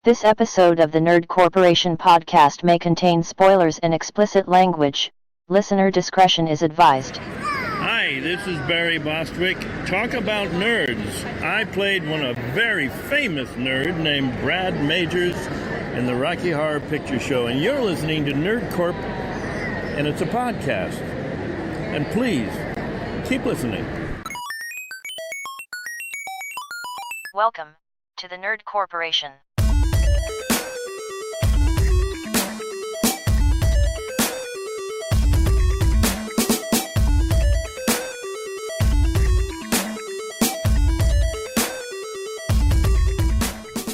This episode of the Nerd Corporation podcast may contain spoilers and explicit language. Listener discretion is advised. Hi, this is Barry Bostwick. Talk about nerds. I played a very famous nerd named Brad Majors in the Rocky Horror Picture Show, and you're listening to Nerd Corp, and it's a podcast. And please, keep listening. Welcome to the Nerd Corporation.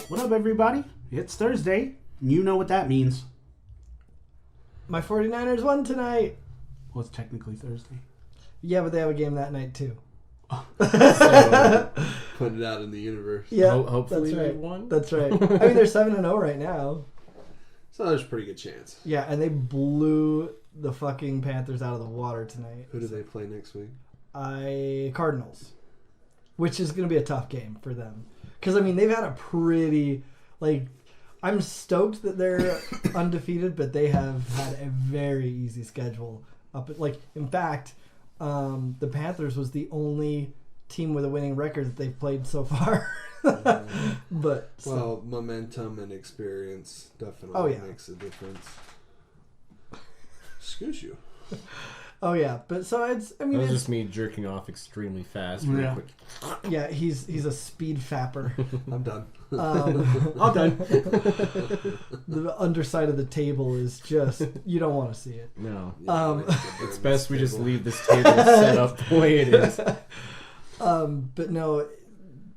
What up, everybody? It's Thursday. You know what that means. My 49ers won tonight. Well, it's technically Thursday. Yeah, but they have a game that night, too. So, put it out in the universe. Yeah, hopefully that's right. they won. That's right. I mean, they're 7-0 right now. So there's a pretty good chance. Yeah, and they blew the fucking Panthers out of the water tonight. Who do they play next week? Cardinals. Which is going to be a tough game for them. Because, I mean, they've had a pretty, I'm stoked that they're undefeated, but they have had a very easy schedule. In fact, the Panthers was the only team with a winning record that they've played so far. Momentum and experience definitely makes a difference. Excuse you. Oh yeah, but so it's. I mean, that was just me jerking off extremely fast. Really quick. Yeah, he's a speed fapper. I'm done. All done. The underside of the table is just you don't want to see it. No. It's best we just leave this table set up the way it is. But no,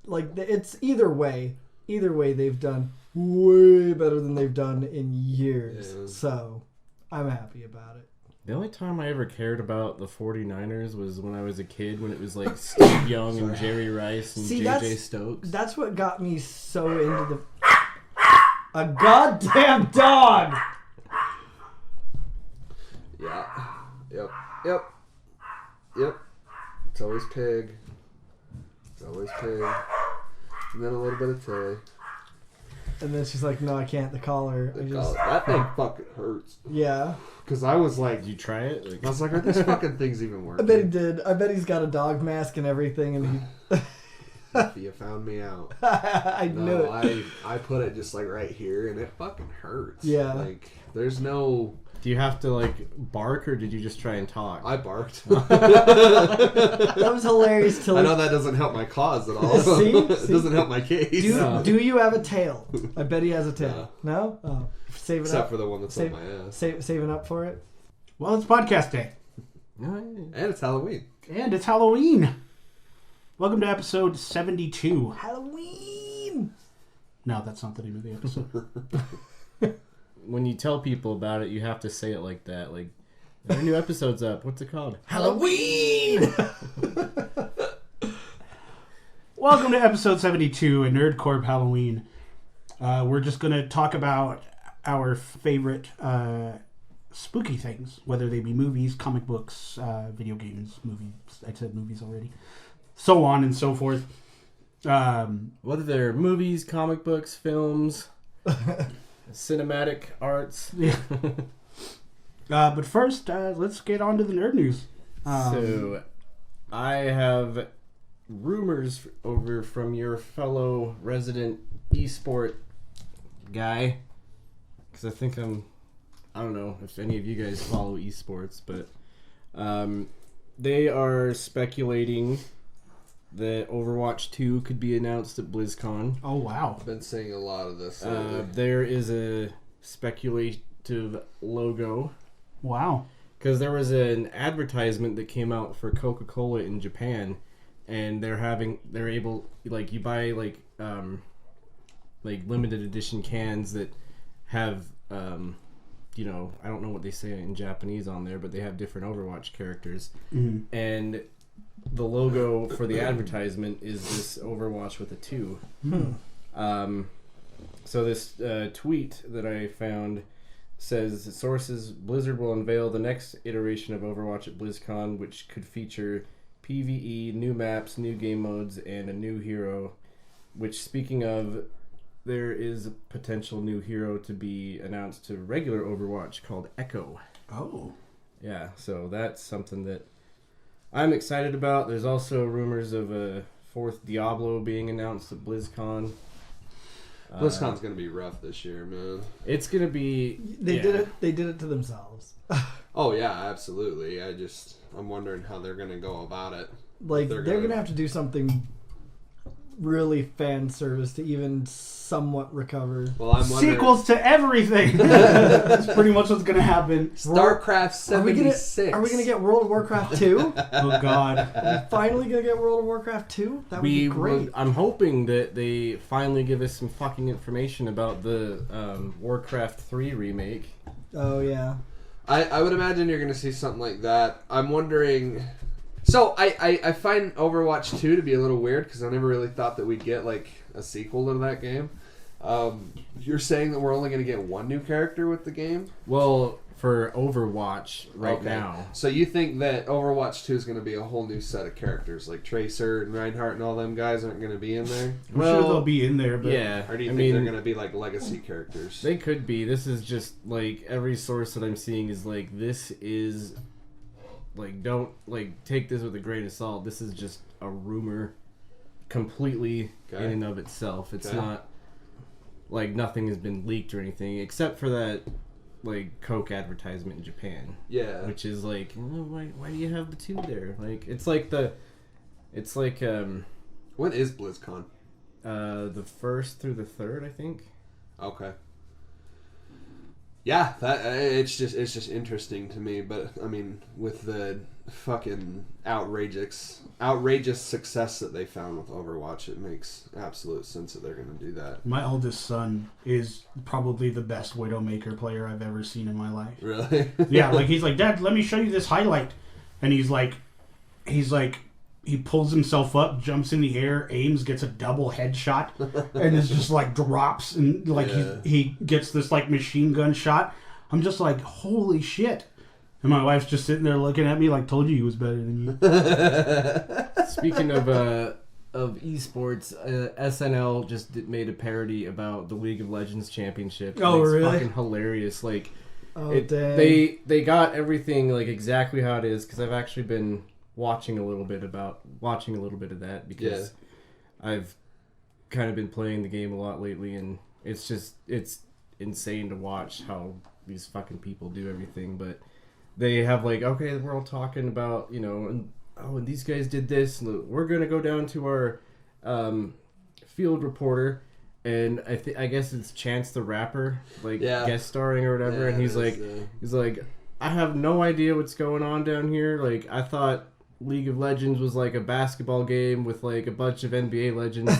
it's either way. Either way, they've done way better than they've done in years. Yeah. So I'm happy about it. The only time I ever cared about the 49ers was when I was a kid, when it was like Steve Young and Jerry Rice and J.J. Stokes. That's what got me so into the... A goddamn dog! Yeah. Yep. It's always pig. And then a little bit of Tilly. And then she's like, no, I can't. The collar. That thing fucking hurts. Yeah. Because I was like... Did you try it? I was like, are these fucking things even working? I bet he did. I bet he's got a dog mask and everything, and he... You found me out. I knew it. I put it just right here, and it fucking hurts. Yeah. There's no... Do you have to bark, or did you just try and talk? I barked. That was hilarious. I know that doesn't help my cause at all. See? It doesn't help my case. Do you have a tail? I bet he has a tail. No? Oh, save it Except up. for the one that's on my ass. Saving up for it? Well, it's podcast day. And it's Halloween. And it's Halloween. Welcome to episode 72. Halloween! No, that's not the name of the episode. When you tell people about it, you have to say it like that. There are new episodes up. What's it called? Halloween! Welcome to episode 72 in Nerd Corp Halloween. We're just going to talk about our favorite spooky things, whether they be movies, comic books, video games, movies. I said movies already. So on and so forth. Whether they're movies, comic books, films... cinematic arts. Yeah. But first, let's get on to the nerd news. So, I have rumors over from your fellow resident esport guy. Because I think I don't know if any of you guys follow esports, but they are speculating that Overwatch 2 could be announced at BlizzCon. Oh, wow. I've been seeing a lot of this. There is a speculative logo. Wow. Because there was an advertisement that came out for Coca-Cola in Japan, and they're able, you buy, limited edition cans that have, I don't know what they say in Japanese on there, but they have different Overwatch characters. Mm-hmm. And the logo for the advertisement is this Overwatch with a 2. So this tweet that I found says, sources, Blizzard will unveil the next iteration of Overwatch at BlizzCon, which could feature PvE, new maps, new game modes, and a new hero. Which, speaking of, there is a potential new hero to be announced to regular Overwatch called Echo. Oh. Yeah, so that's something that I'm excited about. There's also rumors of a 4th Diablo being announced at BlizzCon. BlizzCon's gonna be rough this year, man. It's gonna be. They did it. They did it to themselves. Oh yeah, absolutely. I'm wondering how they're gonna go about it. Like they're gonna have to do something really fan service to even somewhat recover. Well, I'm wondering... Sequels to everything. That's pretty much what's gonna happen. StarCraft 76. Are we gonna get World of Warcraft 2? Oh God. Are we finally gonna get World of Warcraft 2? That would be great. I'm hoping that they finally give us some fucking information about the Warcraft 3 remake. Oh yeah. I would imagine you're gonna see something like that. I'm wondering. So I find Overwatch 2 to be a little weird because I never really thought that we'd get like a sequel to that game. You're saying that we're only going to get one new character with the game? Well, for Overwatch now. So you think that Overwatch 2 is going to be a whole new set of characters, like Tracer and Reinhardt and all them guys aren't going to be in there? I'm sure they'll be in there, but yeah. Or do you think they're going to be like legacy characters? They could be. This is just like every source that I'm seeing is like this is like don't like take this with a grain of salt. This is just a rumor completely in and of itself. It's not like nothing has been leaked or anything except for that like Coke advertisement in Japan. Yeah. Which is like, why do you have the 2 there? Like it's like when is BlizzCon? The 1st through the 3rd, I think. Okay. Yeah, that it's just interesting to me, but I mean, with the fucking outrageous success that they found with Overwatch, it makes absolute sense that they're going to do that. my oldest son is probably the best Widowmaker player I've ever seen in my life. Really? Yeah, like he's like, Dad, let me show you this highlight, and he's like, he pulls himself up, jumps in the air, aims, gets a double headshot, and is just like drops and like he gets this like machine gun shot. I'm just like, holy shit. And my wife's just sitting there looking at me like, told you he was better than you. Speaking of esports, SNL just made a parody about the League of Legends Championship. Oh, it's really? Fucking hilarious. Like, dang. They got everything like exactly how it is because I've actually been watching a little bit of that because I've kind of been playing the game a lot lately, and it's insane to watch how these fucking people do everything. But they have like, okay, we're all talking about, and these guys did this, and we're gonna go down to our field reporter, and I guess it's Chance the Rapper, like guest starring or whatever, and he's like, I have no idea what's going on down here. Like, I thought League of Legends was like a basketball game with like a bunch of NBA legends.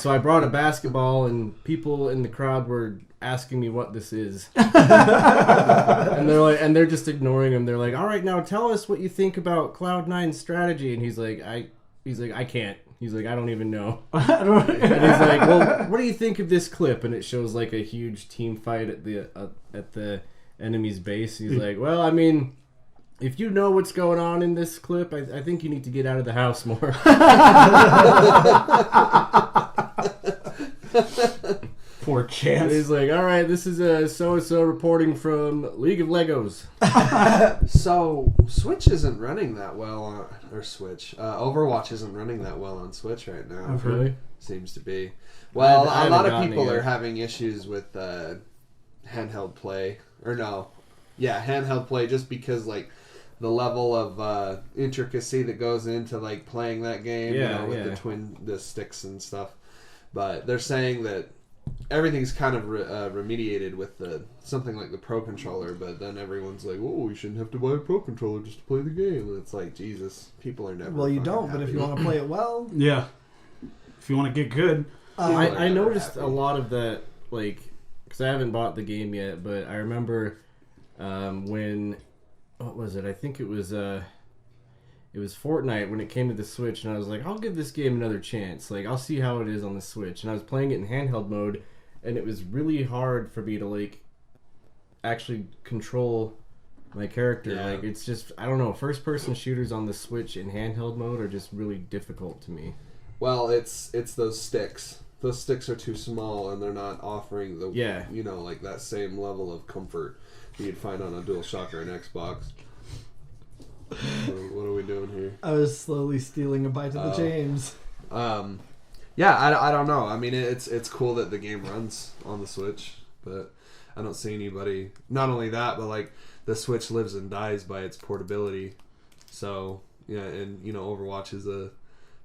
So I brought a basketball and people in the crowd were asking me what this is. And they're just ignoring him. They're like, all right, now tell us what you think about Cloud9's strategy. And he's like, I can't. He's like, I don't even know. And he's like, well, what do you think of this clip? And it shows like a huge team fight at the enemy's base. He's like, well, I mean, if you know what's going on in this clip, I think you need to get out of the house more. Poor Chance. He's like, all right, this is a so-and-so reporting from League of Legos. So, Switch isn't running that well Overwatch isn't running that well on Switch right now. Really? Seems to be. Well, I a lot haven't of people gotten it are yet. having issues with handheld play. Handheld play just because, like, the level of intricacy that goes into, like, playing that game, with the sticks and stuff. But they're saying that everything's kind of remediated with something like the Pro Controller, but then everyone's like, oh, you shouldn't have to buy a Pro Controller just to play the game. And it's like, Jesus, people are never Well, you fucking don't, but happy. if you want to play it well... Yeah. If you want to get good. I noticed a lot of that, like, because I haven't bought the game yet, but I remember when, what was it? I think it was Fortnite when it came to the Switch, and I was like, I'll give this game another chance. Like, I'll see how it is on the Switch. And I was playing it in handheld mode, and it was really hard for me to, like, actually control my character. Yeah. Like, it's just, I don't know, first-person shooters on the Switch in handheld mode are just really difficult to me. Well, it's those sticks. those sticks are too small and they're not offering the like that same level of comfort that you'd find on a DualShock or an Xbox. What are we doing here? I was slowly stealing a bite of the James. Yeah, I don't know. I mean, it's cool that the game runs on the Switch, but I don't see anybody. Not only that, but like the Switch lives and dies by its portability. So yeah, and Overwatch is a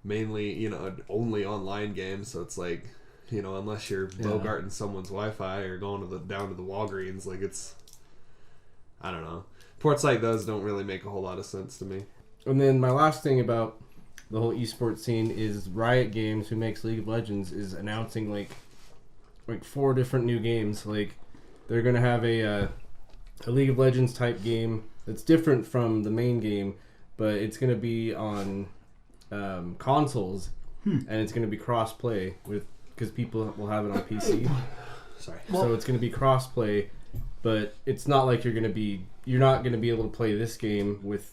mainly an only online game, so it's like unless you're bogarting someone's Wi-Fi or going down to the Walgreens, like it's I don't know. Ports like those don't really make a whole lot of sense to me. And then my last thing about the whole esports scene is Riot Games, who makes League of Legends, is announcing like 4 different new games. Like they're gonna have a League of Legends type game that's different from the main game, but it's gonna be on consoles, and it's gonna be cross-play because people will have it on PC. Sorry. So it's gonna be cross-play, but it's not like you're not gonna be able to play this game with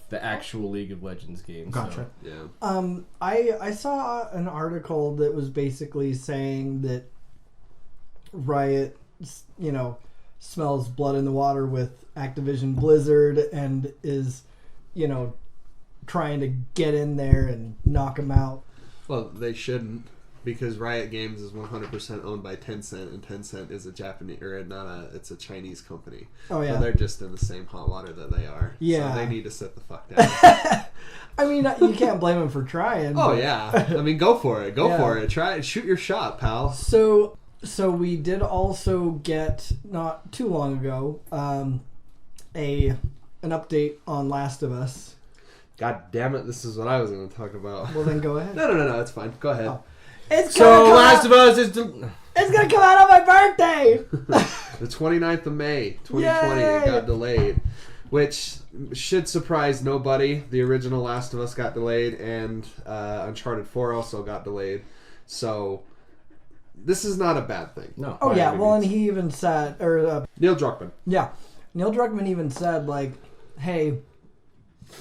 the actual League of Legends game. Gotcha. So. Yeah. I saw an article that was basically saying that Riot, smells blood in the water with Activision Blizzard and is, trying to get in there and knock them out. Well, they shouldn't, because Riot Games is 100% owned by Tencent, and Tencent is a Japanese it's a Chinese company. Oh yeah, so they're just in the same hot water that they are. Yeah, so they need to sit the fuck down. I mean, you can't blame them for trying. Oh yeah, I mean, go for it, for it. Try it, shoot your shot, pal. So we did also get not too long ago an update on Last of Us. God damn it, this is what I was going to talk about. Well, then go ahead. No, it's fine. Go ahead. Oh. It's Last of Us is... It's going to come out on my birthday! The 29th of May, 2020, it got delayed. Which should surprise nobody. The original Last of Us got delayed, and Uncharted 4 also got delayed. So, this is not a bad thing. No. Oh, yeah. Well, and he even said... Neil Druckmann. Yeah. Neil Druckmann even said, like, hey...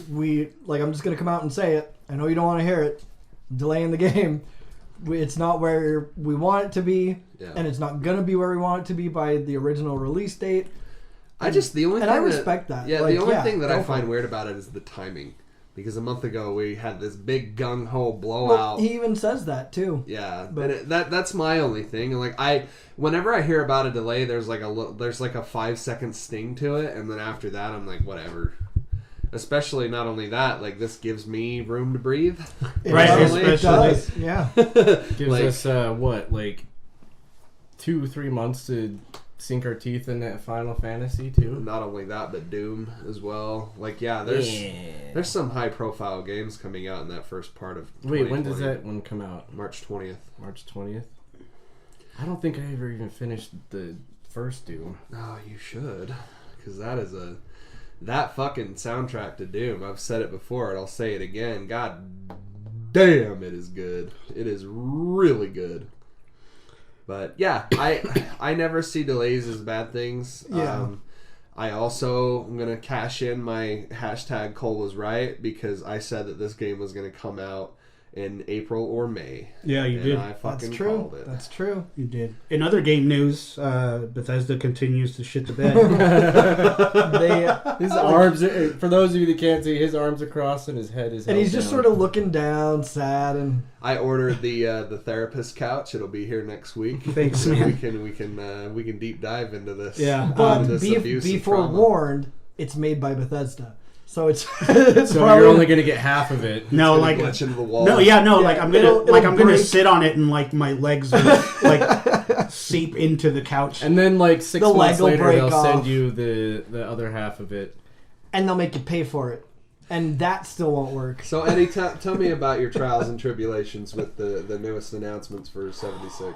I'm just gonna come out and say it. I know you don't want to hear it. Delaying the game. It's not where we want it to be, and it's not gonna be where we want it to be by the original release date. I respect that. Yeah, the only thing that I find weird about it is the timing, because a month ago we had this big gung ho blowout. Well, he even says that too. Yeah, but that's my only thing. Like whenever I hear about a delay, there's like a 5-second sting to it, and then after that, I'm like, whatever. Especially, not only that, like, this gives me room to breathe. Right, it does. Yeah. Gives us, 2-3 months to sink our teeth in that Final Fantasy, too. Not only that, but Doom as well. Like, there's some high-profile games coming out in that first part of 2020. Wait, when does that one come out? March 20th. March 20th? I don't think I ever even finished the first Doom. Oh, you should. Because that fucking soundtrack to Doom, I've said it before and I'll say it again. God damn, it is good. It is really good. But yeah, I never see delays as bad things. Yeah. I also am going to cash in my hashtag Cole was right, because I said that this game was going to come out in April or May. Yeah, you did. I fucking That's true. called it. That's true. You did. In other game news, Bethesda continues to shit the bed. His arms, for those of you that can't see, his arms are crossed and his head is and he's just down. sort of looking down, sad, and I ordered the therapist couch. It'll be here next week. Thanks, so man. we can deep dive into this. Yeah. but into this abuse be and trauma. forewarned, it's made by Bethesda. So it's so probably, you're only gonna get half of it. No, It's gonna like glitch into the wall. no, yeah, no, Yeah, like I'm it'll gonna break. sit on it and like my legs will like seep into the couch. And then like 6 The months leg will later, break they'll off. send you the other half of it. and they'll make you pay for it, and that still won't work. So Eddie, tell me about your trials and tribulations with the newest announcements for 76.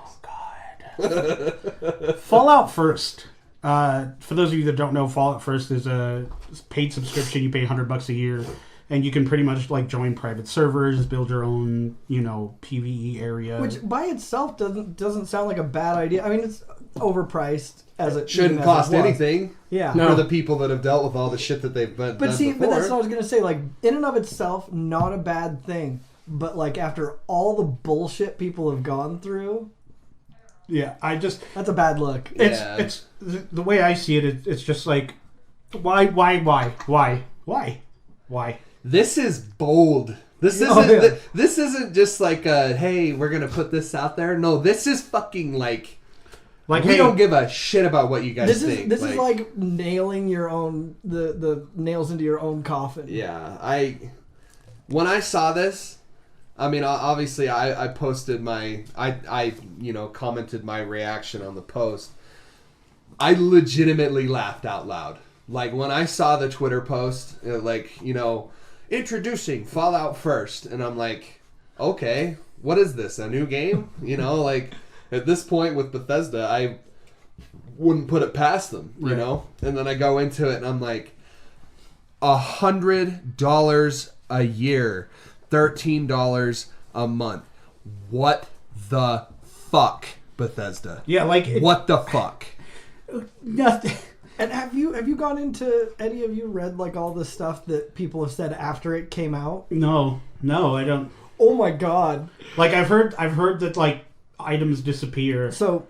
Fallout First. For those of you that don't know, Fallout First is a paid subscription. You pay $100 a year, and you can pretty much like join private servers, build your own, PvE area. Which by itself doesn't sound like a bad idea. I mean, it's overpriced as it Shouldn't even as cost it was. anything Yeah. No. for the people that have dealt with all the shit that they've done But see, before. but that's what I was gonna say. Like in and of itself, not a bad thing. but like after all the bullshit people have gone through, Yeah, that's a bad look. it's the way I see it. It's just like, why? This is bold. This isn't just like hey, we're gonna put this out there. No, this is fucking like we hey, don't give a shit about what you guys think. This is like nailing your own the nails into your own coffin. Yeah, when I saw this, I mean, obviously I posted I commented my reaction on the post. I legitimately laughed out loud. Like when I saw the Twitter post, introducing Fallout First, and I'm like, okay, what is this? A new game? Like at this point with Bethesda, I wouldn't put it past them, you know? And then I go into it and I'm like, $100 a year, $13 a month. What the fuck, Bethesda? Yeah, like what the fuck? Nothing. And have you gone into any of you read like all the stuff that people have said after it came out? No, I don't. Oh my god! Like I've heard that like items disappear. So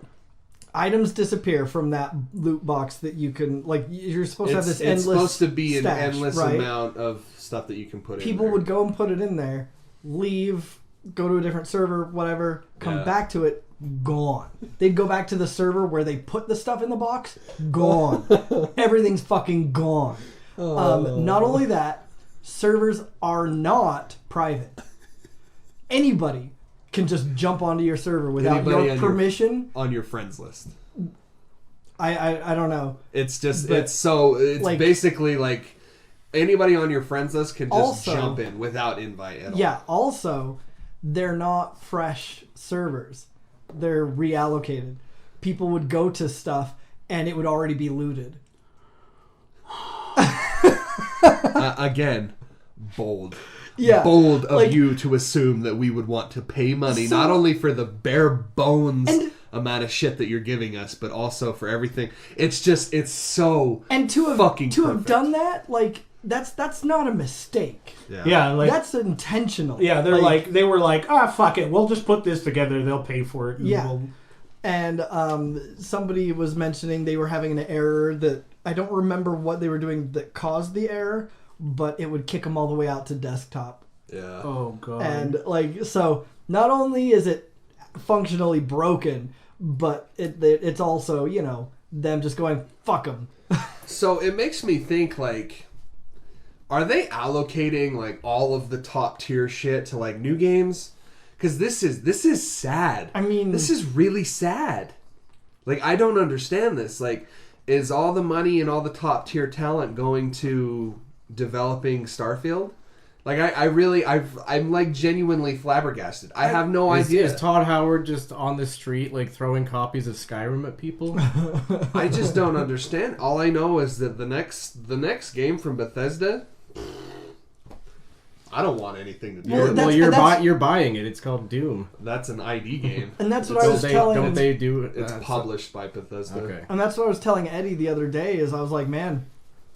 items disappear from that loot box that you can like. You're supposed to have this endless. It's supposed to be stash, an endless right? amount of stuff that you can put in. People would go and put it in there, leave, go to a different server, whatever, come back to it. Gone. They'd go back to the server where they put the stuff in the box. Gone. Everything's fucking gone. Not only that, servers are not private. Anybody can just jump onto your server without your permission. On your friends list. I don't know. It's just But, it's like, basically like anybody on your friends list can just also, jump in without invite at all. Yeah. Also, they're not fresh servers. They're reallocated. People would go to stuff and it would already be looted. Again, bold. Yeah, bold of you to assume that we would want to pay money not only for the bare bones amount of shit that you're giving us, but also for everything. It's so and to have fucking to perfect. have done that, like that's not a mistake. Yeah, like that's intentional. Yeah, they were like, fuck it, we'll just put this together. They'll pay for it. And somebody was mentioning they were having an error that I don't remember what they were doing that caused the error, but it would kick them all the way out to desktop. Yeah. Oh god. And so not only is it functionally broken, but it's also them just going fuck them. So it makes me think like, are they allocating like all of the top tier shit to like new games? Because this is sad. I mean, this is really sad. Like I don't understand this. Like, is all the money and all the top tier talent going to developing Starfield? Like I'm like genuinely flabbergasted. I have no idea. Is Todd Howard just on the street like throwing copies of Skyrim at people? I just don't understand. All I know is that the next game from Bethesda, I don't want anything to do with it. Well, you're buying it. It's called Doom. That's an ID game. And that's what I was telling. Don't they do it? It's published by Bethesda. Okay. And that's what I was telling Eddie the other day. Is I was like, man,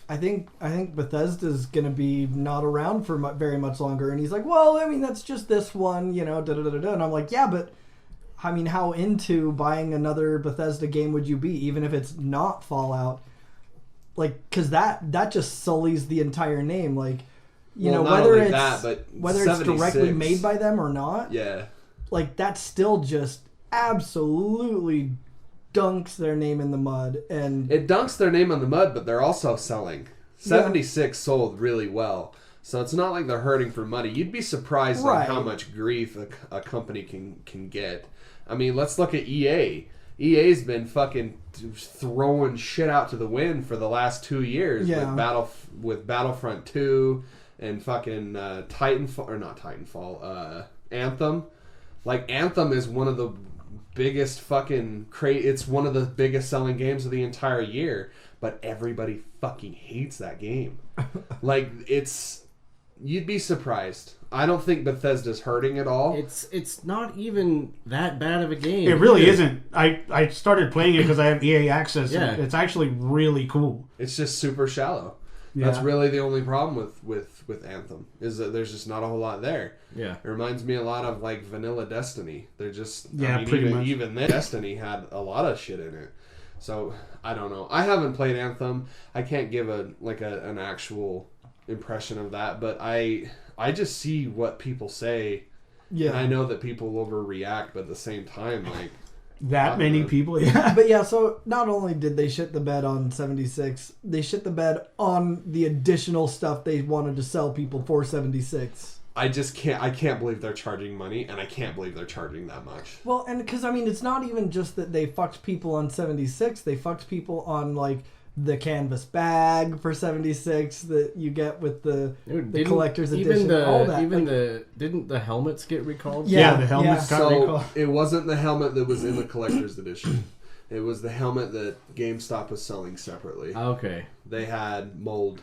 I think Bethesda's gonna be not around for very much longer. And he's like, well, I mean, that's just this one, da da da da. And I'm like, yeah, but I mean, how into buying another Bethesda game would you be, even if it's not Fallout? Like, because that just sullies the entire name. Like, whether it's directly made by them or not. Yeah. Like, that still just absolutely dunks their name in the mud. And it dunks their name in the mud, but they're also selling. 76 sold really well. So it's not like they're hurting for money. You'd be surprised at how much grief a company can get. I mean, let's look at EA. EA's been fucking throwing shit out to the wind for the last 2 years with Battlefront 2 and fucking Anthem. Like, Anthem is one of the biggest fucking it's one of the biggest selling games of the entire year, but everybody fucking hates that game. Like, you'd be surprised. I don't think Bethesda's hurting at all. It's not even that bad of a game. It really isn't. I started playing it because I have EA access. Yeah. And it's actually really cool. It's just super shallow. That's really the only problem with Anthem, is that there's just not a whole lot there. Yeah. It reminds me a lot of like vanilla Destiny. They're just pretty much. Even then, Destiny had a lot of shit in it. So I don't know. I haven't played Anthem. I can't give an actual impression of that, but I just see what people say. Yeah. And I know that people overreact, but at the same time, like that many people, yeah. But yeah, so not only did they shit the bed on 76, they shit the bed on the additional stuff they wanted to sell people for 76. I can't believe they're charging money, and I can't believe they're charging that much. Well, and because, I mean, it's not even just that they fucked people on 76, they fucked people on, like, the canvas bag for 76 that you get with the collector's edition. All that. Didn't the helmets get recalled? Yeah, the helmets got recalled. It wasn't the helmet that was in the collector's edition. It was the helmet that GameStop was selling separately. Okay. They had mold.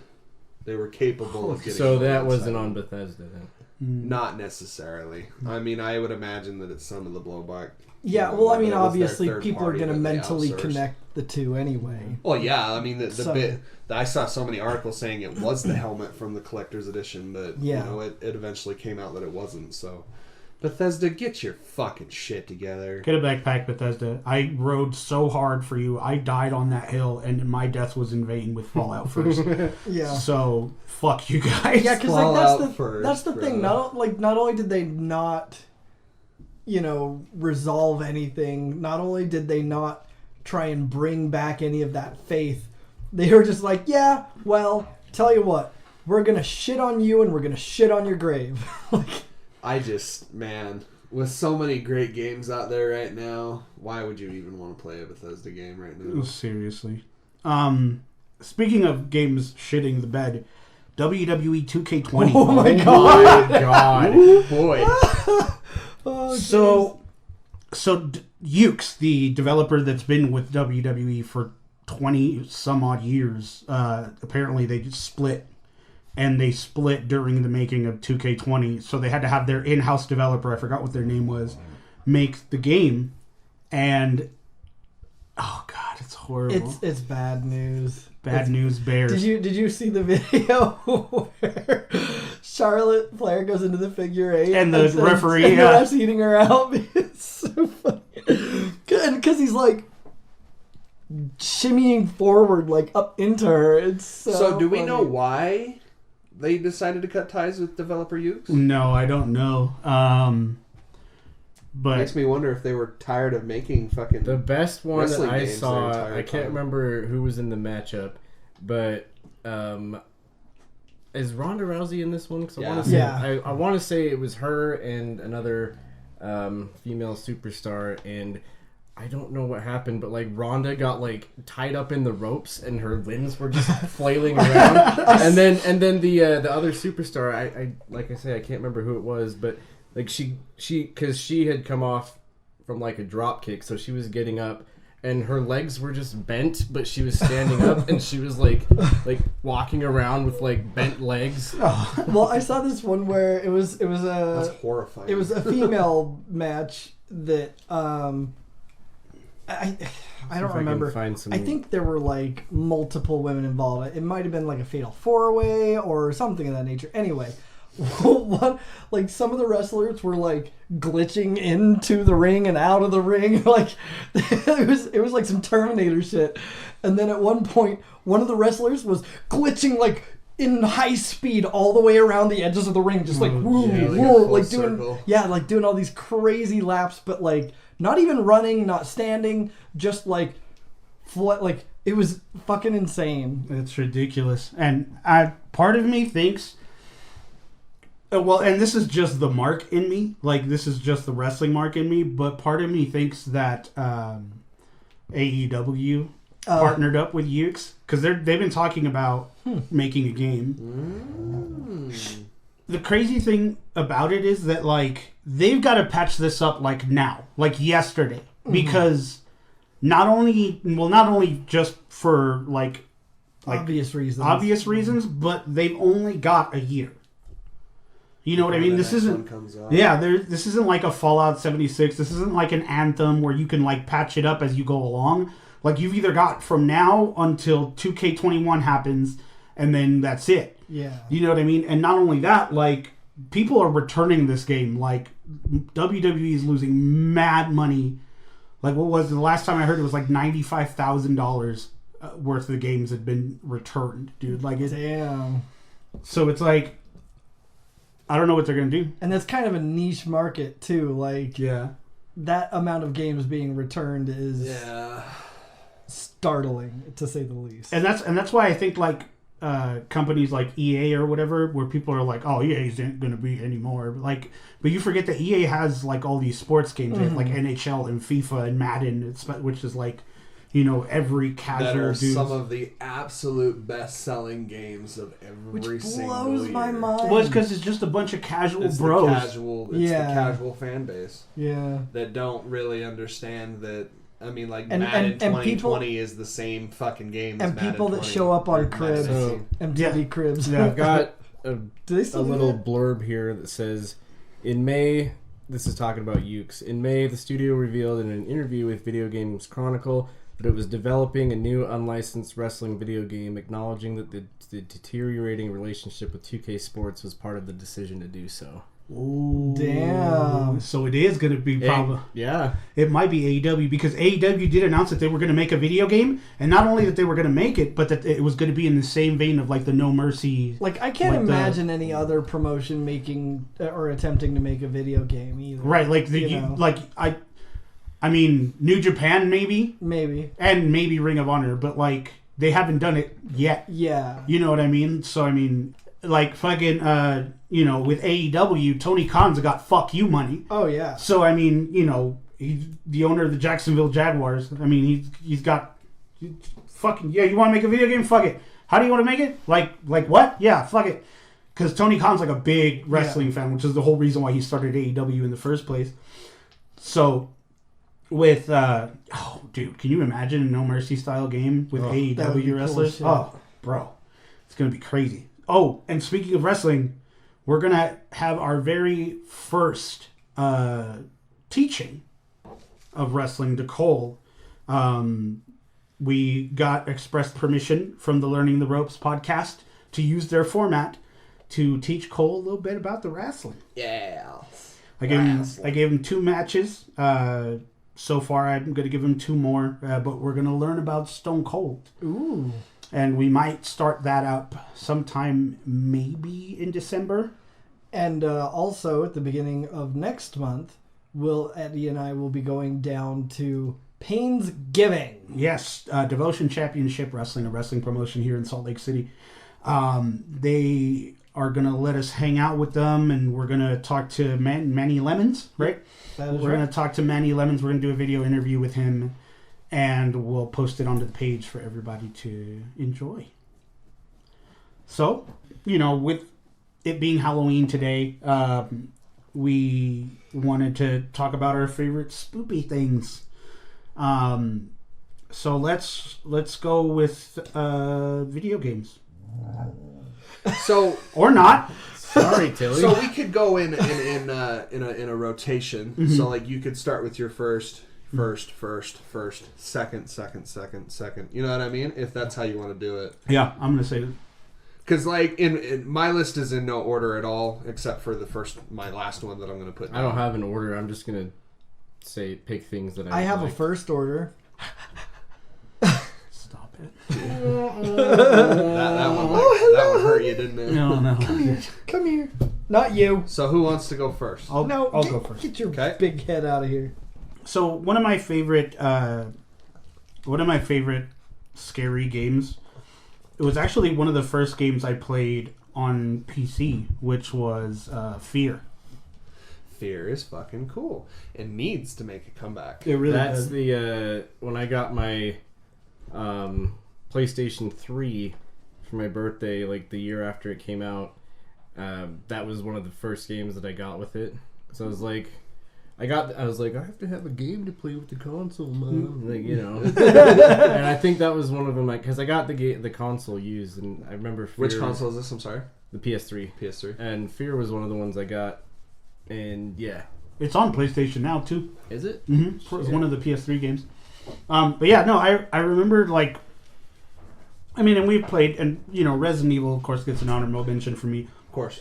They were capable of getting. So that wasn't on Bethesda then. Not necessarily. I mean, I would imagine that it's some of the blowback. Yeah, well, I mean, obviously, people are going to mentally connect the two anyway. Well, yeah, I mean, the bit I saw so many articles saying it was the helmet from the collector's edition, but you know, it eventually came out that it wasn't. So, Bethesda, get your fucking shit together. Get a backpack, Bethesda. I rode so hard for you. I died on that hill, and my death was in vain with Fallout first. Yeah. So fuck you guys. Yeah, because like that's the thing. Not only did they not, resolve anything. Not only did they not try and bring back any of that faith, they were just like, yeah, well, tell you what, we're gonna shit on you and we're gonna shit on your grave. With so many great games out there right now, why would you even want to play a Bethesda game right now? Seriously. Speaking of games shitting the bed, WWE 2K20. Oh my god. Ooh, boy. So Ukes, the developer that's been with WWE for 20 some odd years, apparently they just split. And they split during the making of 2K20. So they had to have their in-house developer, I forgot what their name was, make the game. And, oh God, it's horrible. It's bad news. Bad news bears. Did you see the video where Charlotte Flair goes into the figure eight and the referee and the ref's eating her out? It's so funny. Because he's like shimmying forward, like up into her. It's so do we funny. know why they decided to cut ties with developer Ukes? No, I don't know. But makes me wonder if they were tired of making fucking the best one that I saw. I can't remember who was in the matchup, but is Ronda Rousey in this one? Because I want to say it was her and another female superstar, and I don't know what happened, but like Ronda got like tied up in the ropes and her limbs were just flailing around. and then the other superstar, I like I say, I can't remember who it was, but like she because she had come off from like a drop kick, so she was getting up and her legs were just bent, but she was standing up and she was like walking around with like bent legs. Oh. Well, I saw this one where it was that's horrifying. It was a female match that I don't remember. I think there were like multiple women involved. It might have been like a fatal 4-way or something of that nature. Anyway, like some of the wrestlers were like glitching into the ring and out of the ring. Like it was like some Terminator shit. And then at one point, one of the wrestlers was glitching like in high speed all the way around the edges of the ring, just like like doing all these crazy laps, but like not even running, not standing, just like it was fucking insane. It's ridiculous. And part of me thinks, and this is just the mark in me, like this is just the wrestling mark in me, but part of me thinks that AEW partnered up with Ukes because they've been talking about making a game. The crazy thing about it is that like they've got to patch this up like now, like yesterday, because not only just for like obvious reasons, but they've only got a year. You know what I mean? This isn't this isn't like a Fallout 76. This isn't like an Anthem where you can like patch it up as you go along. Like you've either got from now until 2K21 happens, and then that's it. Yeah. You know what I mean? And not only that, like, people are returning this game. Like, WWE is losing mad money. Like, what was the last time I heard? It was like $95,000 worth of the games had been returned, dude. Like, Damn. so it's like, I don't know what they're gonna do. And that's kind of a niche market too. Like, Yeah. that amount of games being returned is startling, to say the least. And that's why I think, like, companies like EA or whatever, where people are like, oh, EA isn't going to be anymore. But you forget that EA has, like, all these sports games. They have, like, NHL and FIFA and Madden, which is, like, you know, every casual that are dude. some of the absolute best-selling games of every Which single blows year. my mind. Well, it's because it's just a bunch of casual It's bros. the casual fan base Yeah. that don't really understand that. I mean, like, And- Madden and 2020 people- is the same fucking game as And Madden people that 20 show up on or Madden cribs, 19. MTV cribs. Yeah. I've got a Do they still do little that? blurb here that says, in May, this is talking about Ukes. In May, the studio revealed in an interview with Video Games Chronicle that it was developing a new unlicensed wrestling video game, acknowledging that the deteriorating relationship with 2K Sports was part of the decision to do so. Ooh. Damn. So it is going to be probably... Yeah. It might be AEW, because AEW did announce that they were going to make a video game, and not only that they were going to make it, but that it was going to be in the same vein of, like, the No Mercy. Like, I can't Like the- imagine any other promotion making or attempting to make a video game either. Right, like I mean, New Japan maybe, Maybe. and maybe Ring of Honor, but, like, they haven't done it yet. Yeah. You know what I mean? So I mean, like, fucking you know, with AEW, Tony Khan's got fuck you money. Oh, yeah. So I mean, you know, he's the owner of the Jacksonville Jaguars. I mean, he's got fucking, yeah. You want to make a video game? Fuck it. How do you want to make it? Like what? Yeah, fuck it. Because Tony Khan's like a big wrestling fan, which is the whole reason why he started AEW in the first place. So with oh, dude, can you imagine a No Mercy style game with that would be AEW cool wrestlers? shit. Oh, bro, it's gonna be crazy. Oh, and speaking of wrestling, we're gonna have our very first teaching of wrestling to Cole. We got express permission from the Learning the Ropes podcast to use their format to teach Cole a little bit about the wrestling. Yeah. I gave him 2 matches. So far, I'm going to give him 2 more, but we're going to learn about Stone Cold. Ooh. And we might start that up sometime maybe in December. And also, at the beginning of next month, Eddie and I will be going down to Painsgiving. Yes, Devotion Championship Wrestling, a wrestling promotion here in Salt Lake City. They are going to let us hang out with them, and we're going to talk to Manny Lemons, right? That is We're right. going to talk to Manny Lemons. We're going to do a video interview with him, and we'll post it onto the page for everybody to enjoy. So, you know, with it being Halloween today, we wanted to talk about our favorite spoopy things. So let's go with video games. So Or not. Sorry, Tilly. So we could go in a rotation. Mm-hmm. So like you could start with your first, second. You know what I mean? If that's how you want to do it. Yeah, I'm going to say Because like in my list is in no order at all, except for my last one that I'm going to put. I don't have an order. I'm just going to pick things that I have like. a first order. stop it. That one hurt you, didn't it? No. Come here. Not you. So who wants to go first? I'll No, go first. Get your Okay. big head out of here. So one of my favorite scary games. It was actually one of the first games I played on PC, which was Fear. Fear is fucking cool. It needs to make a comeback. It really That's does. the when I got my PlayStation 3 for my birthday, like the year after it came out. That was one of the first games that I got with it. So I was like, I have to have a game to play with the console, Mom. Like, you know. And I think that was one of them, like, because I got the console used, and I remember Fear, Which console is this? I'm sorry. the PS3, PS3. and Fear was one of the ones I got, and yeah, It's on PlayStation now too. is it? Mm-hmm. It's one of the PS3 games. But yeah, no, I remember like I mean, and we've played, and Resident Evil, of course, gets an honorable mention for me. Of course.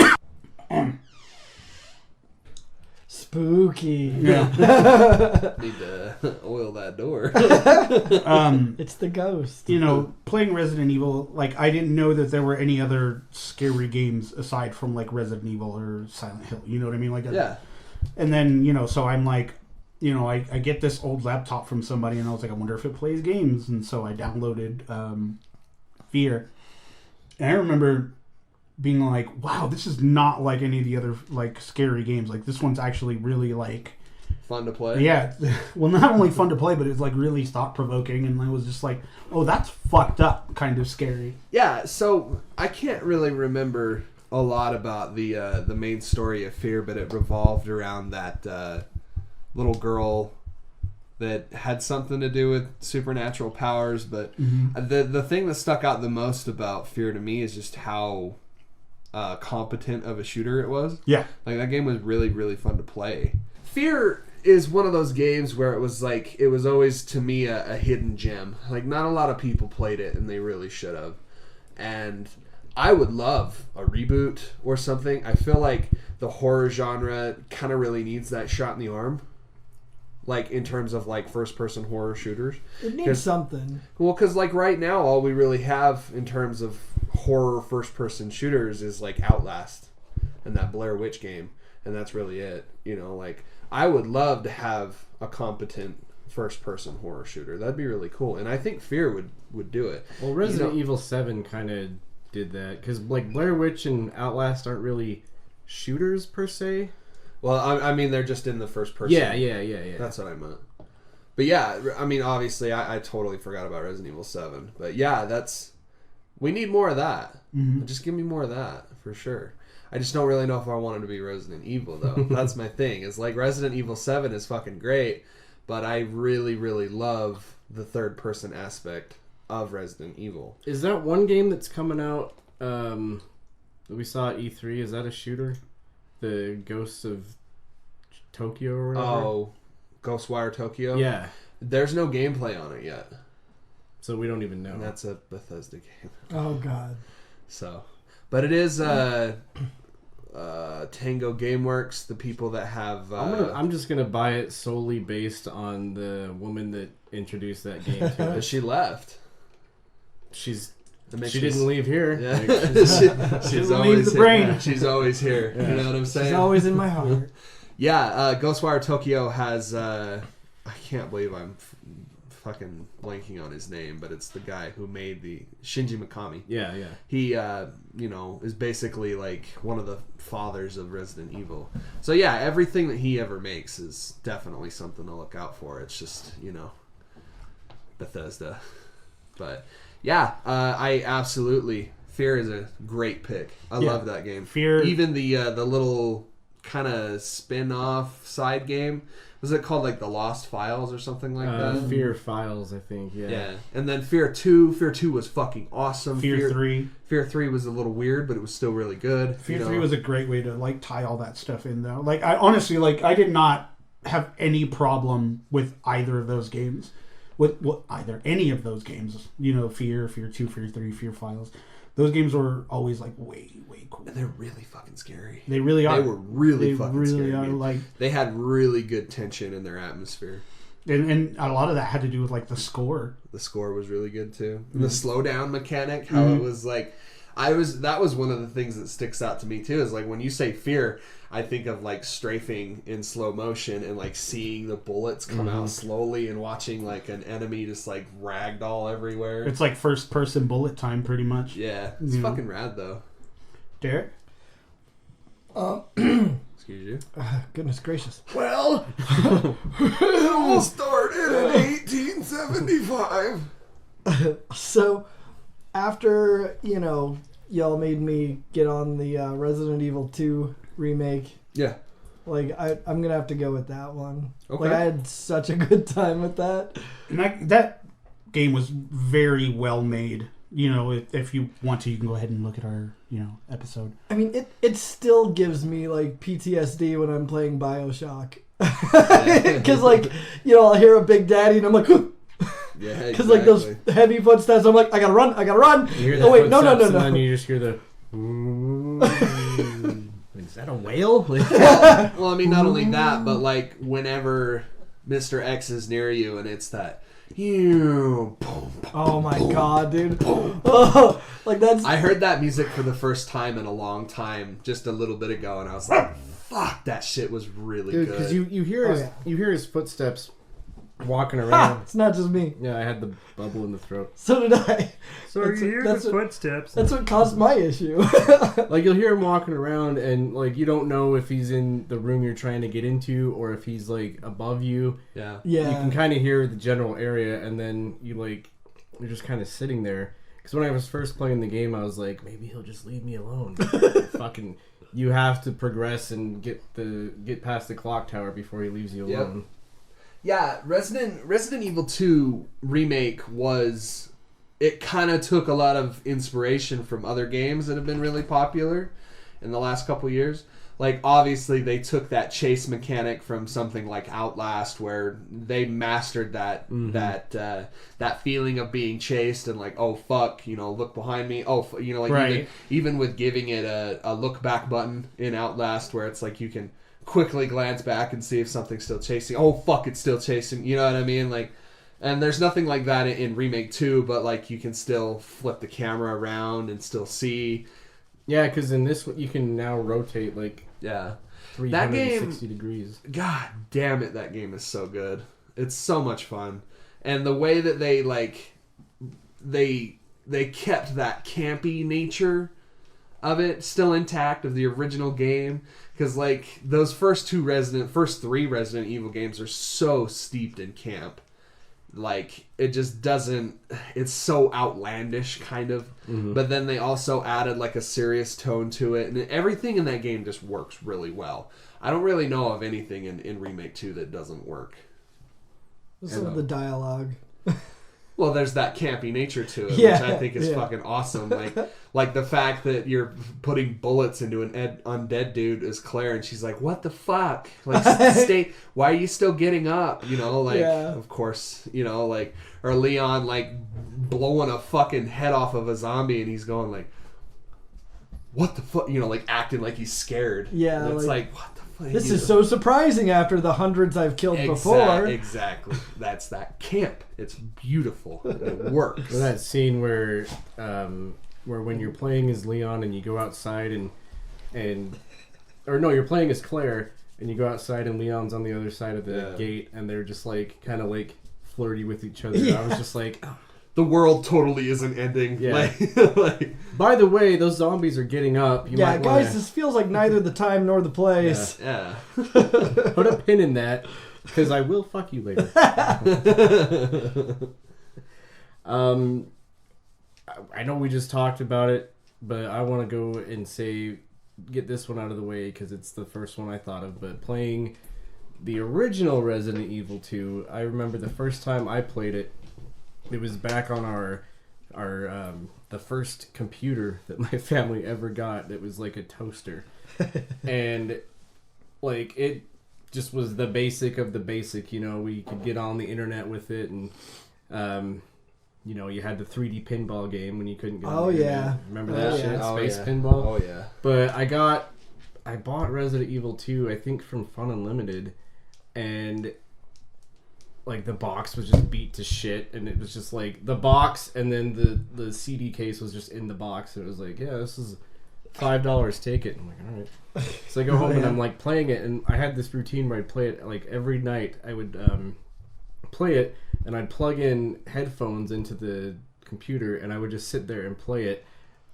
Spooky. Yeah. Need to oil that door. It's the ghost. Playing Resident Evil, like, I didn't know that there were any other scary games aside from, like, Resident Evil or Silent Hill. You know what I mean? Like, Yeah. And then, so I'm like, I get this old laptop from somebody, and I was like, I wonder if it plays games. And so I downloaded Fear. And I remember being like, wow, this is not like any of the other, like, scary games. Like, this one's actually really, like... Fun to play. Yeah. Well, not only fun to play, but it's, like, really thought-provoking. And I was just like, oh, that's fucked up kind of scary. Yeah, so I can't really remember a lot about the main story of Fear, but it revolved around that little girl that had something to do with supernatural powers. But the thing that stuck out the most about Fear to me is just how competent of a shooter it was. Yeah. Like, that game was really, really fun to play. Fear is one of those games where it was always, to me, a hidden gem. Like, not a lot of people played it, and they really should have. And I would love a reboot or something. I feel like the horror genre kind of really needs that shot in the arm. Like, in terms of, like, first-person horror shooters. It needs something. Well, because, like, right now, all we really have in terms of horror first-person shooters is, like, Outlast and that Blair Witch game. And that's really it. Like, I would love to have a competent first-person horror shooter. That'd be really cool. And I think Fear would do it. Well, Resident Evil 7 kind of did that. Because, like, Blair Witch and Outlast aren't really shooters, per se. Well, I mean, they're just in the first person. Yeah. That's what I meant. But yeah, I mean, obviously, I totally forgot about Resident Evil 7. But yeah, we need more of that. Mm-hmm. Just give me more of that, for sure. I just don't really know if I want it to be Resident Evil, though. That's my thing. It's like Resident Evil 7 is fucking great, but I really, really love the third-person aspect of Resident Evil. Is that one game that's coming out that we saw at E3? Is that a shooter? The Ghosts of Tokyo or whatever? Oh, Ghostwire Tokyo? Yeah. There's no gameplay on it yet. So we don't even know. And that's a Bethesda game. Oh, God. So, but it is Tango Gameworks, the people that have... I'm just going to buy it solely based on the woman that introduced that game to it. She left. She didn't leave here. Yeah. she's leave always the brain. Here. She's always here. Yeah. You know what I'm saying? She's always in my heart. Yeah, Ghostwire Tokyo has... I can't believe I'm fucking blanking on his name, but it's the guy who made the... Shinji Mikami. Yeah. He, is basically like one of the fathers of Resident Evil. So yeah, everything that he ever makes is definitely something to look out for. It's just, Bethesda. But... yeah, I absolutely... Fear is a great pick. I love that game. Fear... even the little kind of spin-off side game. Was it called, like, The Lost Files or something like that? Fear Files, I think, yeah. Yeah. And then Fear 2. Fear 2 was fucking awesome. Fear 3. Fear 3 was a little weird, but it was still really good. Fear 3 was a great way to, like, tie all that stuff in, though. Like, I honestly, like, I did not have any problem with either of those games. With any of those games, Fear 2, Fear 3, Fear Files. Those games were always like way cool. And they're really fucking scary. They really are. They were really fucking scary. Are, like, they had really good tension in their atmosphere. And a lot of that had to do with like the score. The score was really good too. And the slowdown mechanic, how it was like that was one of the things that sticks out to me too, is like when you say Fear, I think of like strafing in slow motion and like seeing the bullets come out slowly and watching like an enemy just like ragdoll everywhere. It's like first person bullet time pretty much. Yeah. It's fucking rad though. Derek? Excuse you. Goodness gracious. Well, it all started in 1875. So, after, y'all made me get on the Resident Evil 2 remake. Yeah. Like, I'm going to have to go with that one. Okay. Like, I had such a good time with that. And that game was very well made. If you want to, you can go ahead and look at our, episode. I mean, it still gives me, like, PTSD when I'm playing BioShock. Because, like, I'll hear a Big Daddy and I'm like, Yeah, Because like those heavy footsteps, I'm like, I gotta run. You hear the Oh wait, no. footsteps, and then you just hear the. Is that a whale? Well, I mean, not only that, but like whenever Mr. X is near you, and it's that. Oh my god, dude! Oh, like that's. I heard that music for the first time in a long time, just a little bit ago, and I was like, "Fuck, that shit was really good." Because you hear his you hear his footsteps walking Ha! around. It's not just me. Yeah, I had the bubble in the throat. So did I. So you hear the footsteps. That's what caused my issue. Like you'll hear him walking around, and like you don't know if he's in the room you're trying to get into or if he's like above you. Yeah. Yeah. You can kind of hear the general area, and then you're just kind of sitting there. Because when I was first playing the game, I was like, maybe he'll just leave me alone. Fucking, you have to progress and get past the clock tower before he leaves you alone. Yeah, Resident Evil 2 remake it kind of took a lot of inspiration from other games that have been really popular in the last couple years. Like, obviously, they took that chase mechanic from something like Outlast, where they mastered that that feeling of being chased and like, oh fuck, look behind me. Oh, like right. even with giving it a look back button in Outlast, where it's like you can quickly glance back and see if something's still chasing. Oh fuck, it's still chasing. You know what I mean? Like, and there's nothing like that in Remake 2, but like you can still flip the camera around and still see. Yeah, because in this one you can now rotate like 360 degrees. God damn it, that game is so good. It's so much fun, and the way that they kept that campy nature of it still intact of the original game, because like those first three Resident Evil games are so steeped in camp. Like it just doesn't, it's so outlandish kind of, but then they also added like a serious tone to it, and everything in that game just works really well. I don't really know of anything in Remake 2 that doesn't work. Some of the dialogue. Well, there's that campy nature to it, Yeah, which I think is fucking awesome. Like the fact that you're putting bullets into an undead dude as Claire, and she's like, "What the fuck? Like, stay. Why are you still getting up?" Of course, or Leon like blowing a fucking head off of a zombie, and he's going like, "What the fuck?" Like acting like he's scared. Yeah, and it's like what the fuck? This is so surprising after the hundreds I've killed before. Exactly. That's that camp. It's beautiful. It works. Or that scene where when you're playing as Leon and you go outside you're playing as Claire and you go outside and Leon's on the other side of the gate and they're just like kind of like flirty with each other. I was just like, the world totally isn't ending. Yeah. By the way, those zombies are getting up. This feels like neither the time nor the place. Yeah. Put a pin in that, because I will fuck you later. I know we just talked about it, but I want to go and get this one out of the way because it's the first one I thought of. But playing the original Resident Evil 2, I remember the first time I played it. It was back on our the first computer that my family ever got. It was like a toaster, and like it just was the basic of the basic. We could get on the internet with it, and you had the 3D pinball game when you couldn't get on the internet. Remember that shit? Space pinball. Oh yeah. But I bought Resident Evil 2, I think from Fun Unlimited, and like the box was just beat to shit, and it was just like the box, and then the CD case was just in the box, and it was like, this is $5, take it. I'm like, all right. So I go home and I'm like playing it, and I had this routine where I'd play it like every night. I would play it, and I'd plug in headphones into the computer, and I would just sit there and play it,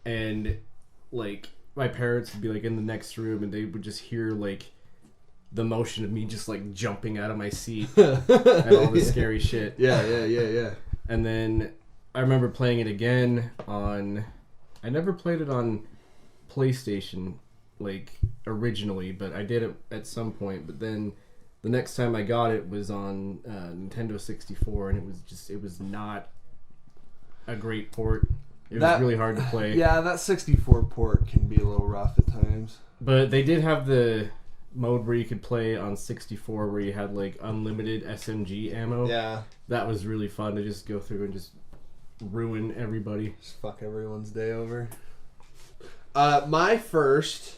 and like my parents would be like in the next room, and they would just hear like the motion of me just like jumping out of my seat and all this scary shit. Yeah. And then I remember playing it again I never played it on PlayStation like originally, but I did it at some point. But then the next time I got it was on Nintendo 64, and it was not a great port. It was really hard to play. Yeah, that 64 port can be a little rough at times. But they did have the mode where you could play on 64 where you had like unlimited SMG ammo. Yeah. That was really fun to just go through and just ruin everybody. Just fuck everyone's day over. My first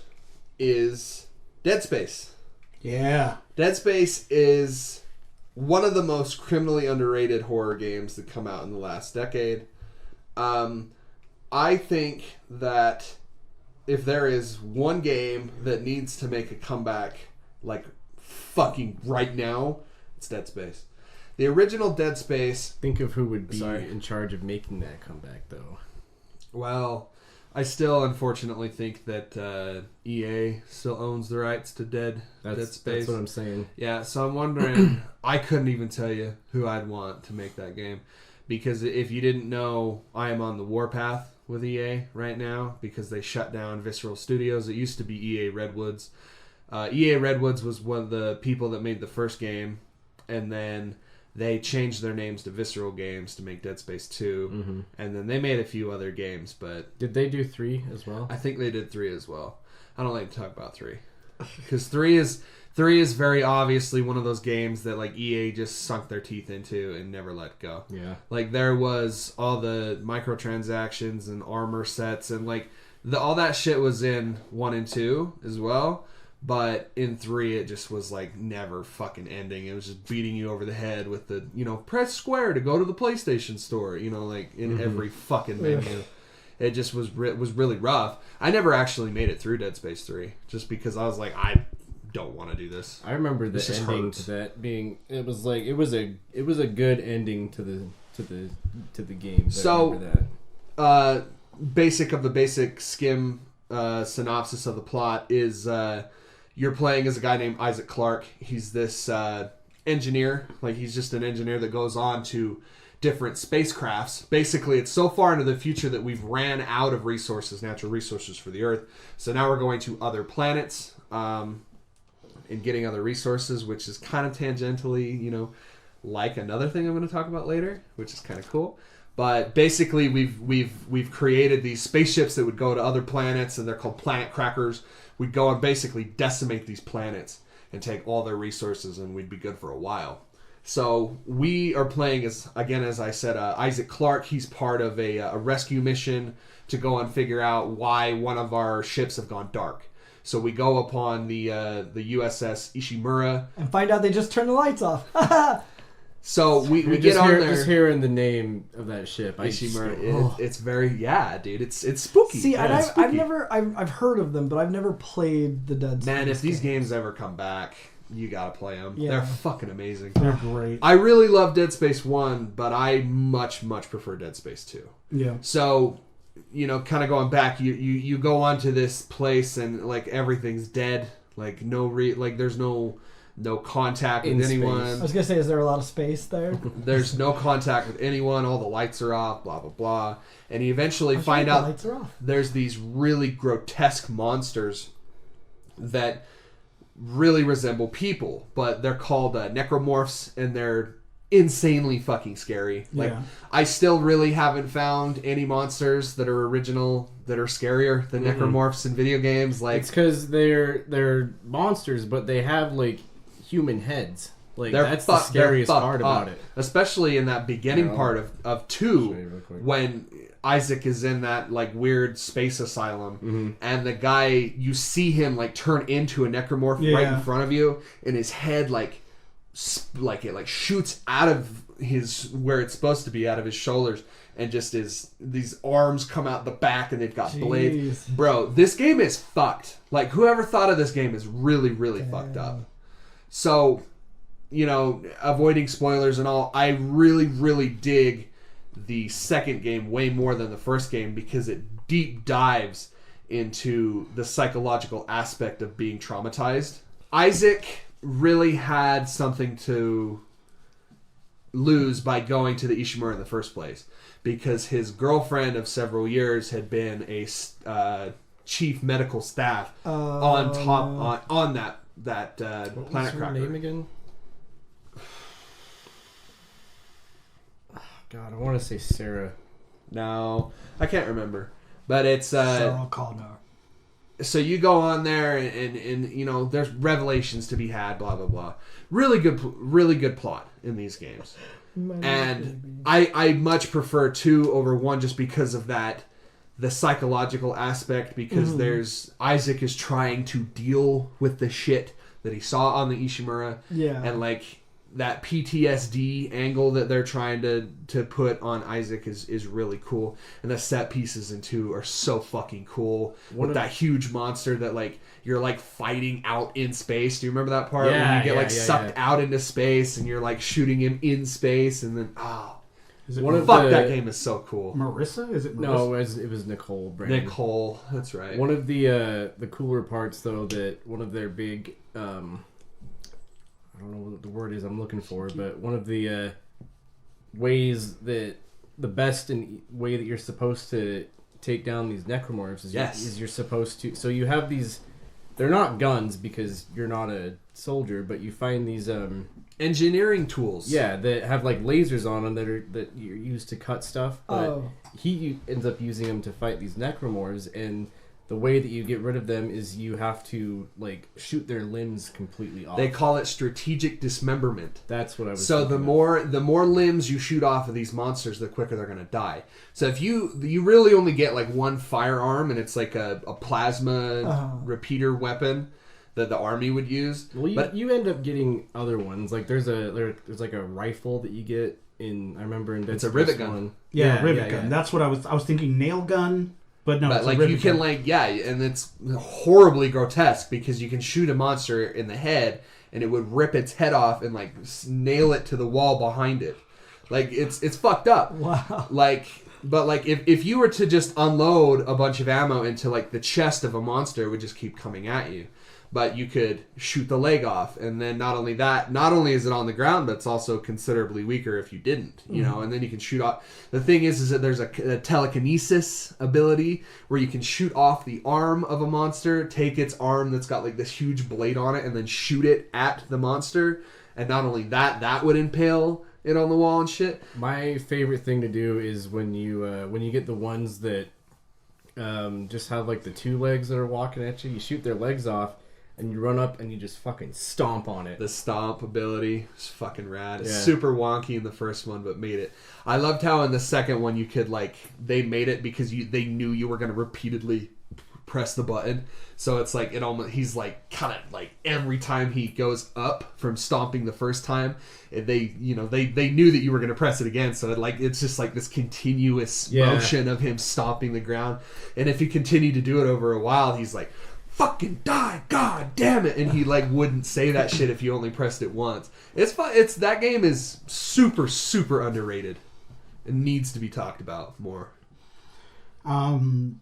is Dead Space. Yeah. Dead Space is one of the most criminally underrated horror games that come out in the last decade. I think that if there is one game that needs to make a comeback, like fucking right now, it's Dead Space. The original Dead Space... Think of who would be in charge of making that comeback, though. Well, I still unfortunately think that EA still owns the rights to Dead Space. That's what I'm saying. Yeah, so I'm wondering... I couldn't even tell you who I'd want to make that game. Because if you didn't know, I am on the warpath with EA right now because they shut down Visceral Studios. It used to be EA Redwoods. EA Redwoods was one of the people that made the first game, and then they changed their names to Visceral Games to make Dead Space 2, and then they made a few other games, but... Did they do 3 as well? I think they did 3 as well. I don't like to talk about 3. Because 3 is very obviously one of those games that like EA just sunk their teeth into and never let go. Yeah. Like there was all the microtransactions and armor sets and like all that shit was in 1 and 2 as well. But in 3 it just was like never fucking ending. It was just beating you over the head with the, press square to go to the PlayStation store, like in every fucking menu. It just was really rough. I never actually made it through Dead Space 3 just because I was like, I don't want to do this. I remember the ending to that being it was a good ending to the game. So I remember that. Basic skim synopsis of the plot is you're playing as a guy named Isaac Clarke. He's this engineer, like he's just an engineer that goes on to different spacecrafts. Basically, it's so far into the future that we've ran out of natural resources for the Earth. So now we're going to other planets and getting other resources, which is kind of tangentially, like another thing I'm going to talk about later, which is kind of cool. But basically, we've created these spaceships that would go to other planets, and they're called planet crackers. We'd go and basically decimate these planets and take all their resources, and we'd be good for a while. So we are playing as I said, Isaac Clarke. He's part of a rescue mission to go and figure out why one of our ships have gone dark. So we go upon the USS Ishimura and find out they just turned the lights off. So we get on there. Just hearing the name of that ship, Ishimura. It's very dude. It's spooky. See, and spooky. I've heard of them, but I've never played the Dead Space. Man, if these games ever come back, you gotta play them. Yeah. They're fucking amazing. They're great. I really love Dead Space 1, but I much prefer Dead Space 2. Yeah. So, kind of going back, you go onto this place and like everything's dead. Like there's no contact with anyone. I was gonna say, is there a lot of space there? There's no contact with anyone. All the lights are off. Blah blah blah. And you eventually find out the lights are off. There's these really grotesque monsters that really resemble people, but they're called necromorphs, and they're insanely fucking scary. Like, I still really haven't found any monsters that are original that are scarier than necromorphs in video games. Like, it's because they're monsters, but they have like human heads. Like, that's the scariest part about it. Especially in that beginning part of 2, when Isaac is in that like weird space asylum, and the guy, you see him like turn into a necromorph right in front of you, and his head it shoots out of his where it's supposed to be, out of his shoulders, and just these arms come out the back, and they've got blades. Bro, this game is fucked. Like, whoever thought of this game is really fucked up. So, avoiding spoilers and all, I really dig the second game way more than the first game because it deep dives into the psychological aspect of being traumatized. Isaac really had something to lose by going to the Ishimura in the first place because his girlfriend of several years had been a chief medical staff on that planet what was her cracker. Name again? God, I want to say Sarah. No, I can't remember. But it's Sarah Connor. so you go on there and you know there's revelations to be had, blah blah blah. Really good plot in these games. And I much prefer 2 over 1 just because of that, the psychological aspect, because there's Isaac is trying to deal with the shit that he saw on the Ishimura, and like that PTSD angle that they're trying to put on Isaac is really cool, and the set pieces in 2 are so fucking cool. With that huge monster that like you're like fighting out in space. Do you remember that part when you get sucked out into space and you're like shooting him in space, and then that game is so cool. Marissa? Is it Marissa? No, it was Nicole. Brandon. Nicole, that's right. One of the cooler parts though, that one of their big I don't know what the word is I'm looking for, but one of the ways that the best way that you're supposed to take down these necromorphs is you're supposed to. So you have these. They're not guns because you're not a soldier, but you find these engineering tools. Yeah, that have like lasers on them that you're used to cut stuff. But he ends up using them to fight these necromorphs, and the way that you get rid of them is you have to like shoot their limbs completely off. They call it strategic dismemberment. That's what I was. So the more limbs you shoot off of these monsters, the quicker they're going to die. So if you really only get like one firearm, and it's like a plasma repeater weapon that the army would use. Well, you end up getting other ones. Like there's like a rifle that you get in. I remember in it's a rivet gun. Yeah, rivet gun. That's what I was thinking. Nail gun. But no, but like you can and it's horribly grotesque because you can shoot a monster in the head and it would rip its head off and like nail it to the wall behind it. Like it's fucked up. Wow. But if you were to just unload a bunch of ammo into like the chest of a monster, it would just keep coming at you. But you could shoot the leg off, and then not only is it on the ground, but it's also considerably weaker if you didn't, you know, and then you can shoot off. The thing is that there's a telekinesis ability where you can shoot off the arm of a monster, take its arm that's got like this huge blade on it, and then shoot it at the monster. And not only that would impale it on the wall and shit. My favorite thing to do is when you get the ones that just have like the 2 legs that are walking at you, you shoot their legs off, and you run up and you just fucking stomp on it. The stomp ability is fucking rad. It's super wonky in the first one, but made it. I loved how in the second one you could they made it because they knew you were going to repeatedly press the button. So it's like he's like kind of like every time he goes up from stomping the first time, they knew that you were going to press it again. So it's just like this continuous motion of him stomping the ground. And if he continued to do it over a while, he's like, fucking die, god damn it, and he wouldn't say that shit if you only pressed it once. It's fun. That game is super super underrated. It needs to be talked about more. Another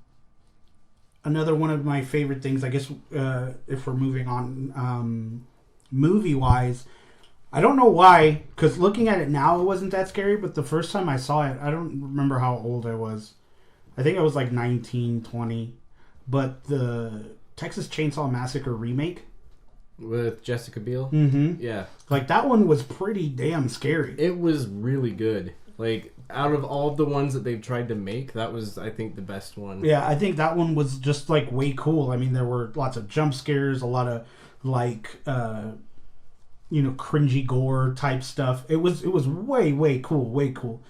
one of my favorite things, I guess, if we're moving on, movie wise, I don't know why, because looking at it now, it wasn't that scary, but the first time I saw it, I don't remember how old I was. I think I was like 19, 20, but the Texas Chainsaw Massacre remake with Jessica Biel. Mm-hmm. Yeah, that one was pretty damn scary. It was really good. Out of all of the ones that they've tried to make, that was, I think, the best one. Yeah, I think that one was just way cool. I mean, there were lots of jump scares, a lot of cringy gore type stuff. It was way cool.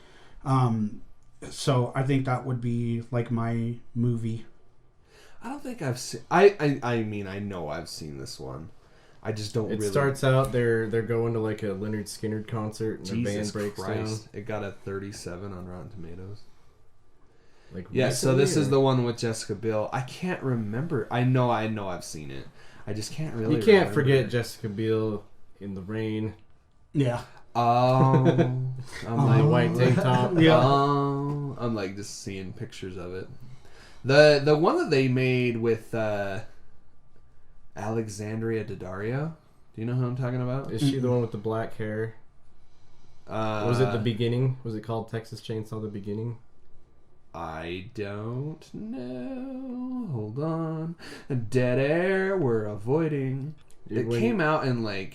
So I think that would be my movie. I don't think I've seen. I mean, I know I've seen this one. I just don't. It starts out they're going to a Lynyrd Skynyrd concert and Jesus the band breaks down. It got a 37 on Rotten Tomatoes. So this is the one with Jessica Biel. I can't remember. I know I've seen it. I just can't really. You can't forget Jessica Biel in the rain. Yeah. Oh, I'm white tank top. Yeah. Oh, I'm just seeing pictures of it. The one that they made with Alexandria Daddario. Do you know who I'm talking about? Is she the one with the black hair? Was it The Beginning? Was it called Texas Chainsaw The Beginning? I don't know. Hold on. Dead air we're avoiding. It came out in When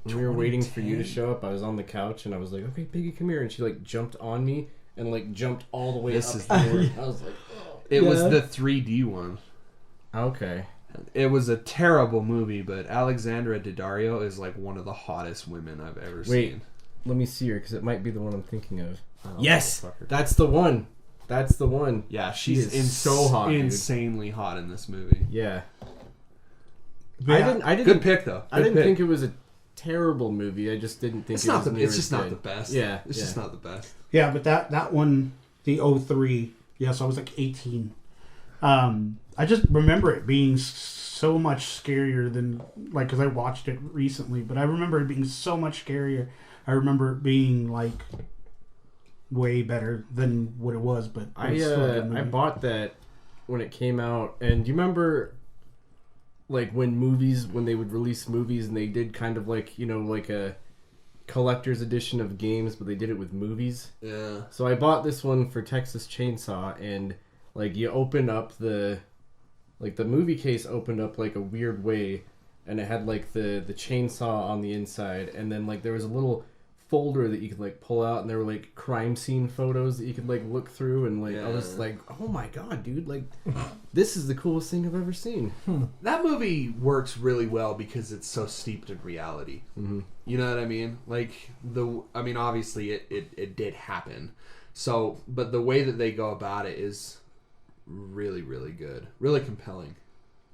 we were waiting for you to show up, I was on the couch and I was like, okay, Piggy, come here. And she jumped on me and jumped all the way up. I was like, oh. It was the 3D one. Okay. It was a terrible movie, but Alexandra Daddario is like one of the hottest women I've ever seen. Let me see her, because it might be the one I'm thinking of. Oh, Yes! That's the one. That's the one. Yeah, She she's is so hot, dude. insanely hot in this movie. Yeah. Yeah. I didn't. Good pick, though. I didn't think it was a terrible movie. I just didn't think It's it not was the. near It's as just not good. the best. Yeah, it's just not the best. Yeah, but that one, the 03, yeah, so I was like 18. I just remember it being so much scarier than, like, because I watched it recently, but I remember it being so much scarier. I remember it being, like, way better than what it was, but it was still a good movie. I bought that when it came out, and do you remember, like, when they would release movies and they did kind of like, you know, like a collector's edition of games, but they did it with movies? Yeah. So I bought this one for Texas Chainsaw, and like you open up the movie case opened up like a weird way, and it had like the chainsaw on the inside, and then like there was a little folder that you could like pull out, and there were like crime scene photos that you could like look through, and like I was like, oh my god, dude, like this is the coolest thing I've ever seen. That movie works really well because it's so steeped in reality. Mm-hmm. You know what I mean? Like obviously it did happen. So, but the way that they go about it is really, really good, really compelling.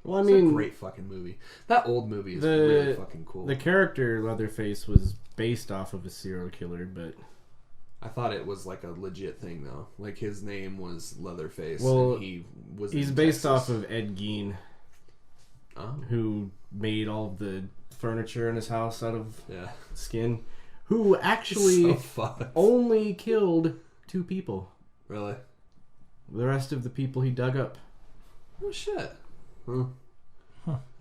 Well, It's a great fucking movie. That old movie is really fucking cool. The character Leatherface was based off of a serial killer, but I thought it was like a legit thing though. Like his name was Leatherface. Well, and he's based off of Ed Gein, Oh. who made all of the furniture in his house out of Yeah. skin, who actually So fucked. only killed 2 people. Really? The rest of the people he dug up. Oh shit. Huh.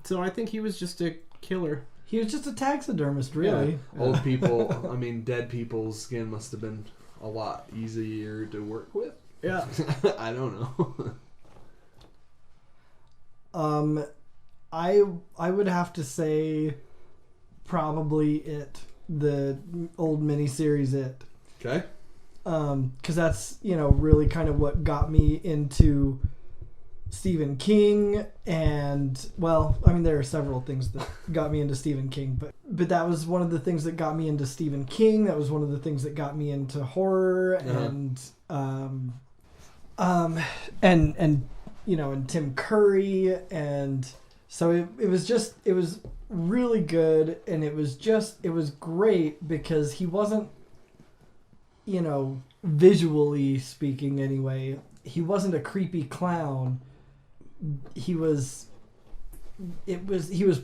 So I think he was just a killer. He was just a taxidermist, really. Yeah. Old people, I mean, dead people's skin must have been a lot easier to work with. Yeah. I don't know. I would have to say probably It, the old miniseries It. Okay. Because that's, you know, really kind of what got me into Stephen King, and well, I mean, there are several things that got me into Stephen King, but that was one of the things that got me into Stephen King. That was one of the things that got me into horror, and you know, and Tim Curry, and so it was really good, and it was great because he wasn't, you know, visually speaking anyway, he wasn't a creepy clown. He was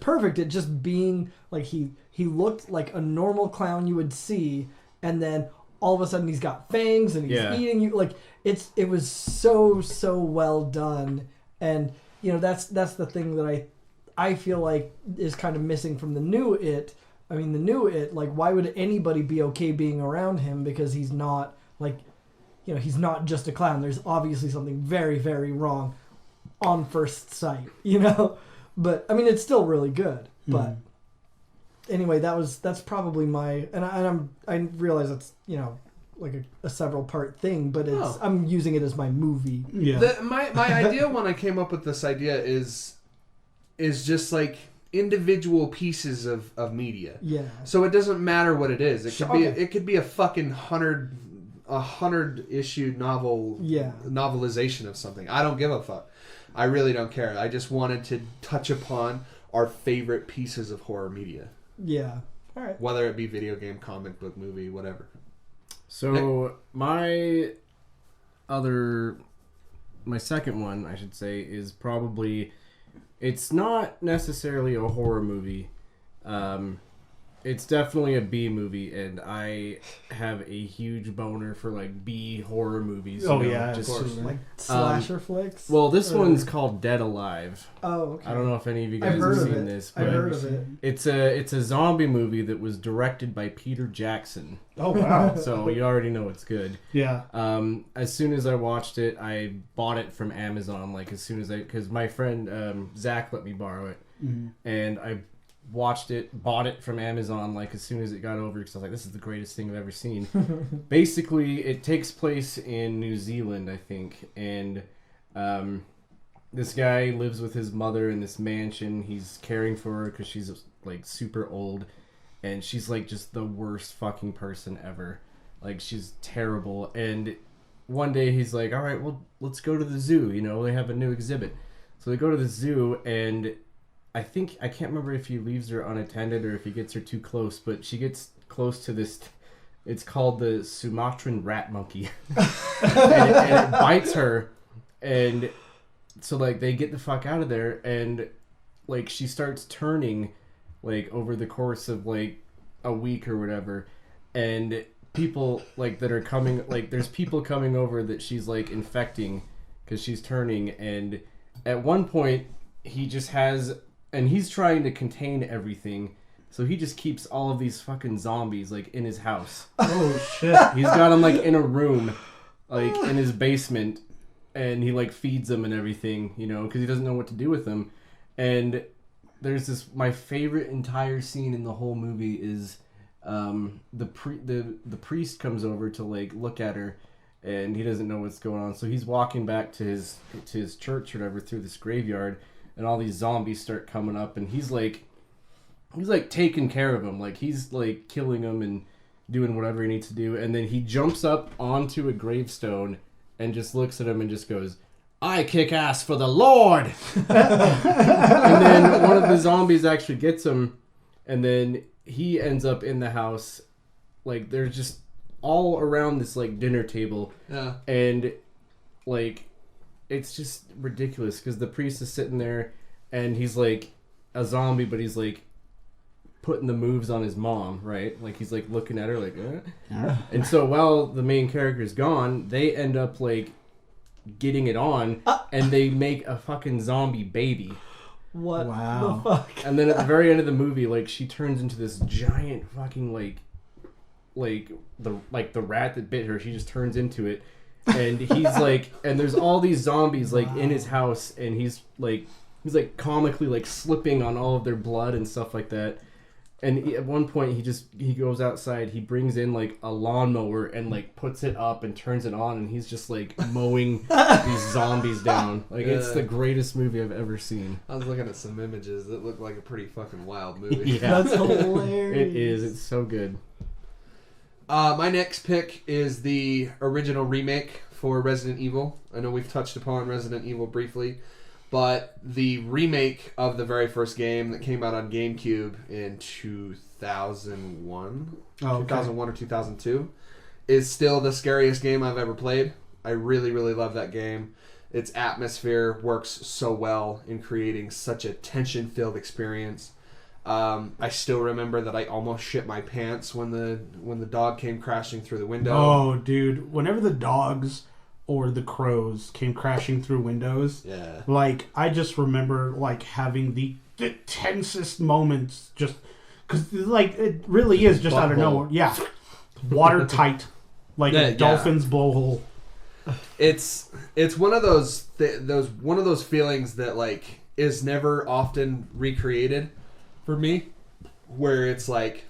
perfect at just being like, he looked like a normal clown you would see, and then all of a sudden he's got fangs and he's eating you. Like it was so well done, and you know that's the thing that I feel like is kind of missing from the new It. I mean, the new It, like, why would anybody be okay being around him? Because he's not, like, you know, he's not just a clown. There's obviously something very, very wrong on first sight, you know? But, I mean, it's still really good. But, anyway, that's probably my... And I realize that's, you know, like a several-part thing, but I'm using it as my movie. Yeah. My idea when I came up with this idea is just, like, individual pieces of media. Yeah. So it doesn't matter what it is. It could be a fucking 100 issue novel novelization of something. I don't give a fuck. I really don't care. I just wanted to touch upon our favorite pieces of horror media. Yeah. All right. Whether it be video game, comic book, movie, whatever. So my second one, I should say, is probably... It's not necessarily a horror movie. It's definitely a B movie, and I have a huge boner for like B horror movies. Oh, you know, yeah, just of course. Like slasher flicks? Well, this one's called Dead Alive. Oh, okay. I don't know if any of you guys I've heard have of seen it. this, but I've heard of it. it's a zombie movie that was directed by Peter Jackson. Oh, wow. So you already know it's good. Yeah. As soon as I watched it, I bought it from Amazon. Like as soon as because my friend Zach let me borrow it, and I watched it, bought it from Amazon like as soon as it got over because I was like, this is the greatest thing I've ever seen. Basically, it takes place in New Zealand, I think, and this guy lives with his mother in this mansion. He's caring for her because she's like super old, and she's like just the worst fucking person ever. Like, she's terrible. And one day he's like, all right, well, let's go to the zoo. You know, they have a new exhibit. So they go to the zoo, and I can't remember if he leaves her unattended or if he gets her too close, but she gets close to this. It's called the Sumatran rat monkey. and it bites her. And so, like, they get the fuck out of there, and, like, she starts turning, like, over the course of, like, a week or whatever. And people, like, that are coming, like, there's people coming over that she's, like, infecting because she's turning. And at one point, he just has, and he's trying to contain everything, so he just keeps all of these fucking zombies, like, in his house. Oh, shit. He's got them, like, in a room, like, in his basement, and he, like, feeds them and everything, you know, because he doesn't know what to do with them. And there's this, my favorite entire scene in the whole movie is the priest comes over to, like, look at her, and he doesn't know what's going on. So he's walking back to his church or whatever through this graveyard, and all these zombies start coming up, and he's taking care of them, like, he's, like, killing them and doing whatever he needs to do. And then he jumps up onto a gravestone and just looks at him and just goes, "I kick ass for the Lord." And then one of the zombies actually gets him, and then he ends up in the house. Like, they're just all around this, like, dinner table. Yeah. And, like, it's just ridiculous because the priest is sitting there and he's, like, a zombie, but he's, like, putting the moves on his mom, right? Like, he's, like, looking at her like, And so while the main character's gone, they end up, like, getting it on, and they make a fucking zombie baby. What Wow. the fuck? And then at the very end of the movie, like, she turns into this giant fucking, like the rat that bit her, she just turns into it. And he's like, and there's all these zombies, like, in his house, and he's comically, like, slipping on all of their blood and stuff like that. And at one point, he goes outside, he brings in, like, a lawnmower and, like, puts it up and turns it on, and he's just, like, mowing these zombies down. Like, it's the greatest movie I've ever seen. I was looking at some images that look like a pretty fucking wild movie. Yeah. That's hilarious. It is. It's so good. My next pick is the original remake for Resident Evil. I know we've touched upon Resident Evil briefly, but the remake of the very first game that came out on GameCube in 2001, 2001 or 2002, is still the scariest game I've ever played. I really, really love that game. Its atmosphere works so well in creating such a tension-filled experience. I still remember that I almost shit my pants when the dog came crashing through the window. Oh, dude. Whenever the dogs or the crows came crashing through windows, Yeah. like, I just remember, like, having the tensest moments, just because, like, it really is just out of nowhere. Yeah. Watertight. Like a dolphin's blowhole. It's one of those one of those feelings that, like, is never often recreated for me, where it's like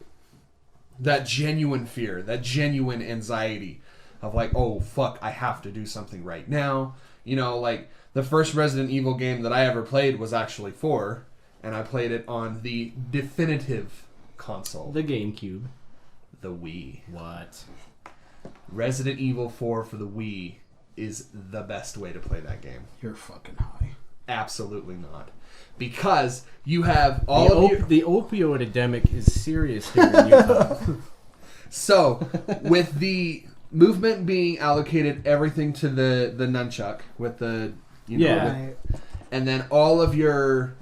that genuine fear, that genuine anxiety of, like, oh fuck, I have to do something right now. You know, like, the first Resident Evil game that I ever played was actually 4, and I played it on the definitive console, The GameCube. the Wii. What? Resident Evil 4 for the Wii is the best way to play that game. You're fucking high. Absolutely not. Because you have all the opioid epidemic is serious here in Utah. So, with the movement being allocated everything to the nunchuck with the Right. and then all of your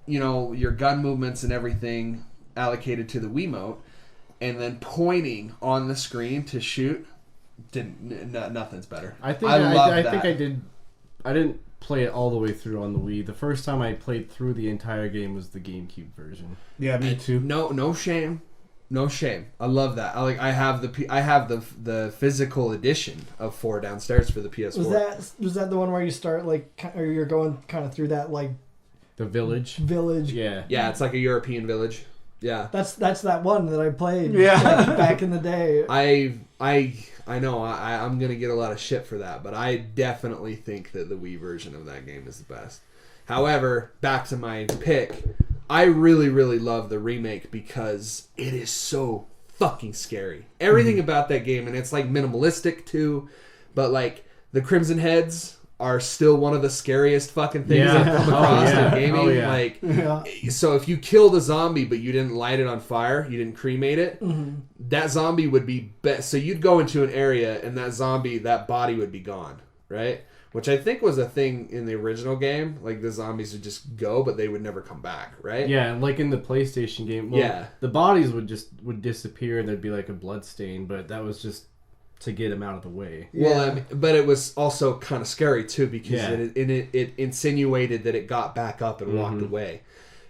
your gun movements and everything allocated to the Wiimote, and then pointing on the screen to shoot, nothing's better. I think I didn't play it all the way through on the Wii. The first time I played through the entire game was the GameCube version. Yeah, me too. No shame. No shame. I love that. I have the physical edition of 4 downstairs for the PS4. Was that the one where you start, like, or you're going kind of through that, like, The village. village? Yeah. Yeah, it's like a European village. Yeah. That's that one that I played back in the day. I know I'm gonna get a lot of shit for that, but I definitely think that the Wii version of that game is the best. However, back to my pick, I really, really love the remake because it is so fucking scary. Everything about that game, and it's like minimalistic too, but like the Crimson Heads are still one of the scariest fucking things I've come across in gaming. Like, so if you killed a zombie but you didn't light it on fire, you didn't cremate it, that zombie would be so you'd go into an area and that body would be gone, right? Which I think was a thing in the original game. Like, the zombies would just go, but they would never come back, right? Yeah, like in the PlayStation game. Well, the bodies would disappear and there'd be like a blood stain, but that was just to get them out of the way. Well, but it was also kind of scary too because it insinuated that it got back up and walked away.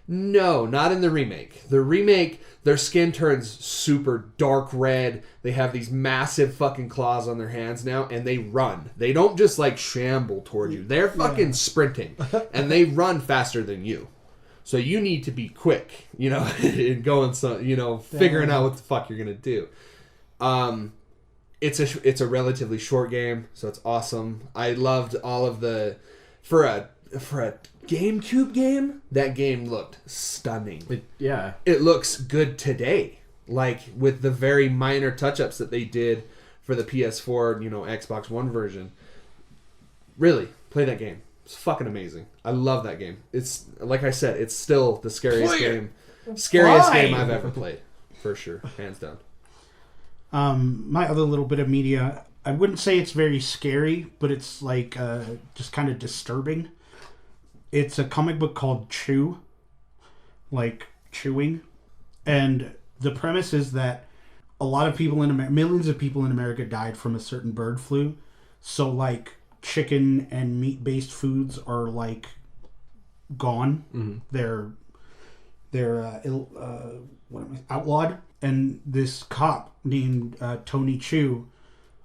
No, not in the remake. The remake, their skin turns super dark red. They have these massive fucking claws on their hands now, and they run. They don't just like shamble toward you. They're fucking sprinting, and they run faster than you. So you need to be quick, and going figuring out what the fuck you're gonna do. It's a relatively short game, so it's awesome. I loved all of the for a GameCube game. That game looked stunning. It looks good today, like with the very minor touch-ups that they did for the PS4, Xbox One version. Really, play that game. It's fucking amazing. I love that game. It's like I said, it's still the scariest game I've ever played, for sure, hands down. My other little bit of media, I wouldn't say it's very scary, but it's like just kind of disturbing. It's a comic book called Chew, like chewing, and the premise is that a lot of people millions of people in America died from a certain bird flu, so like chicken and meat-based foods are like gone. They're outlawed. And this cop named Tony Chu,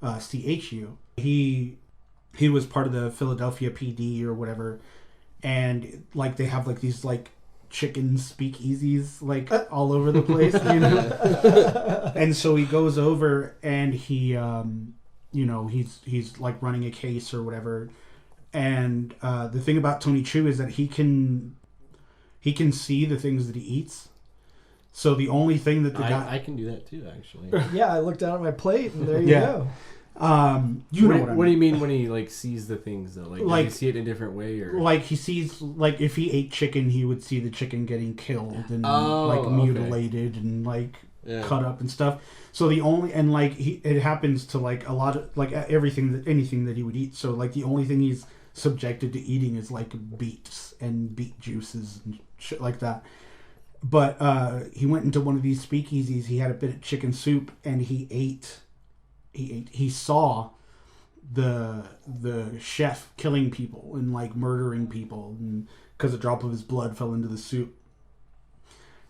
CHU, he was part of the Philadelphia PD or whatever, and like they have like these like chicken speakeasies like all over the place, And so he goes over and he, he's like running a case or whatever. And the thing about Tony Chu is that he can see the things that he eats. So the only thing that I can do that too, actually. Yeah, I looked down at my plate and there you go. What do you mean when he like sees the things though? Like does he see it in a different way, or like he sees, like if he ate chicken, he would see the chicken getting killed and mutilated and like cut up and stuff. So the only it happens to like a lot of like anything that he would eat. So like the only thing he's subjected to eating is like beets and beet juices and shit like that. But he went into one of these speakeasies. He had a bit of chicken soup, and he saw the chef killing people and like murdering people, and because a drop of his blood fell into the soup.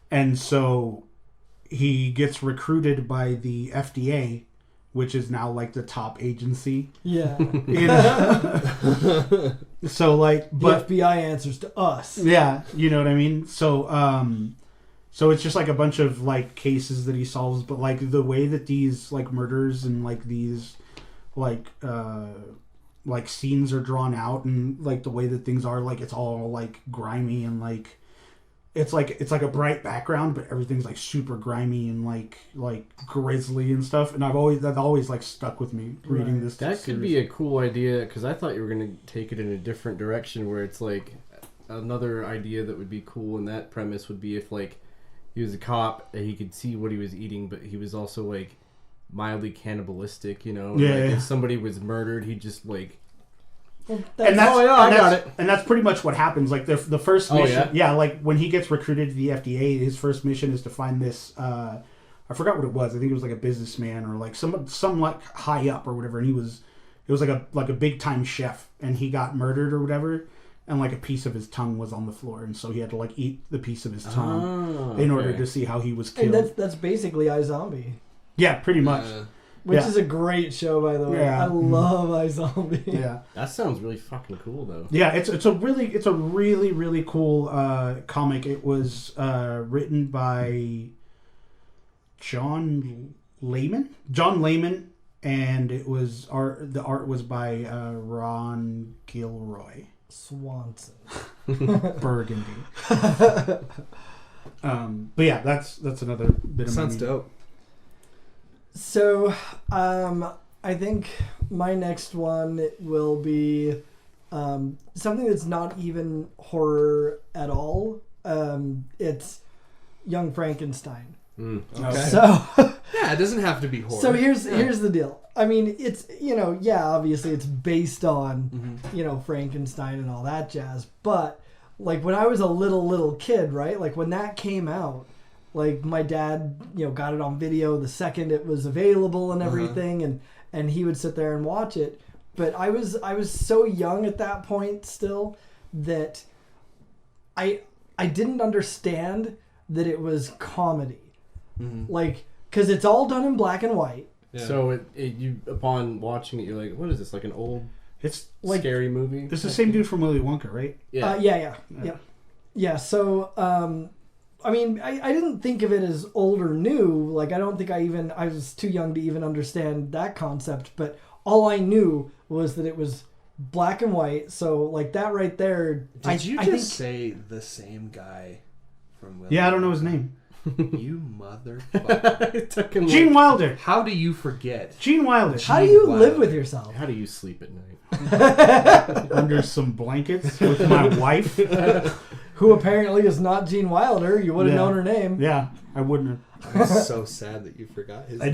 And so he gets recruited by the FDA, which is now like the top agency. Yeah. So like, but the FBI answers to us. Yeah, you know what I mean? So it's just like a bunch of like cases that he solves, but like the way that these like murders and like these like scenes are drawn out, and like the way that things are, like it's all like grimy and like it's like a bright background, but everything's like super grimy and like grisly and stuff. And that always like stuck with me reading this. That could be a cool idea, because I thought you were going to take it in a different direction, where it's like another idea that would be cool in that premise would be if like he was a cop and he could see what he was eating, but he was also like mildly cannibalistic, Like if somebody was murdered, he'd just like. And that's pretty much what happens. Like the first mission, like when he gets recruited to the FDA, his first mission is to find this. I forgot what it was. I think it was like a businessman or like some like high up or whatever. And it was like a big time chef, and he got murdered or whatever. And like a piece of his tongue was on the floor, and so he had to like eat the piece of his tongue in order to see how he was killed. And that's basically iZombie. Yeah, pretty much. which is a great show, by the way. Yeah. I love iZombie. Yeah. That sounds really fucking cool, though. Yeah, it's a really really cool comic. It was written by John Layman, and it was the art was by Ron Gilroy. Swanson. Burgundy. But yeah, that's another bit of Sounds dope. So, I think my next one will be something that's not even horror at all. It's Young Frankenstein. Okay. So Yeah, it doesn't have to be horror. So here's the deal. I mean, it's obviously it's based on Frankenstein and all that jazz. But like when I was a little kid, right? Like when that came out, like my dad, got it on video the second it was available and everything, and he would sit there and watch it. But I was so young at that point still that I didn't understand that it was comedy. Like, because it's all done in black and white. Yeah. So you upon watching it, you're like, what is this? Like an old, it's like scary movie. It's the same dude from Willy Wonka, right? Yeah. So, I mean, I didn't think of it as old or new. Like, I don't think I was too young to even understand that concept. But all I knew was that it was black and white. So, like that right there. Did you just say the same guy from Willy? Yeah, I don't know his name. You motherfucker. Gene Wilder. How do you forget? Gene Wilder. How do you live with yourself? How do you sleep at night? Under some blankets with my wife. Who apparently is not Gene Wilder. You would have known her name. Yeah, I wouldn't have. I'm so sad that you forgot his name. I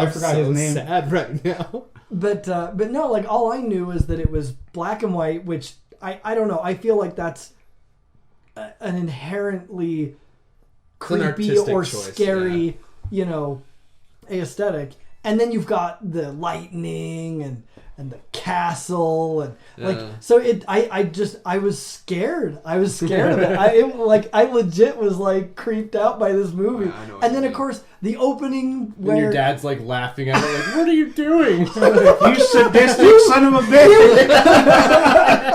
forgot his name. I'm sad right now. But no, like all I knew is that it was black and white, which I don't know. I feel like that's an inherently creepy or scary, aesthetic. And then you've got the lightning and the castle and so I was scared. I was scared of it. I legit was like creeped out by this movie. And then of course the opening where your dad's like laughing at it, like, what are you doing? You sadistic son of a bitch!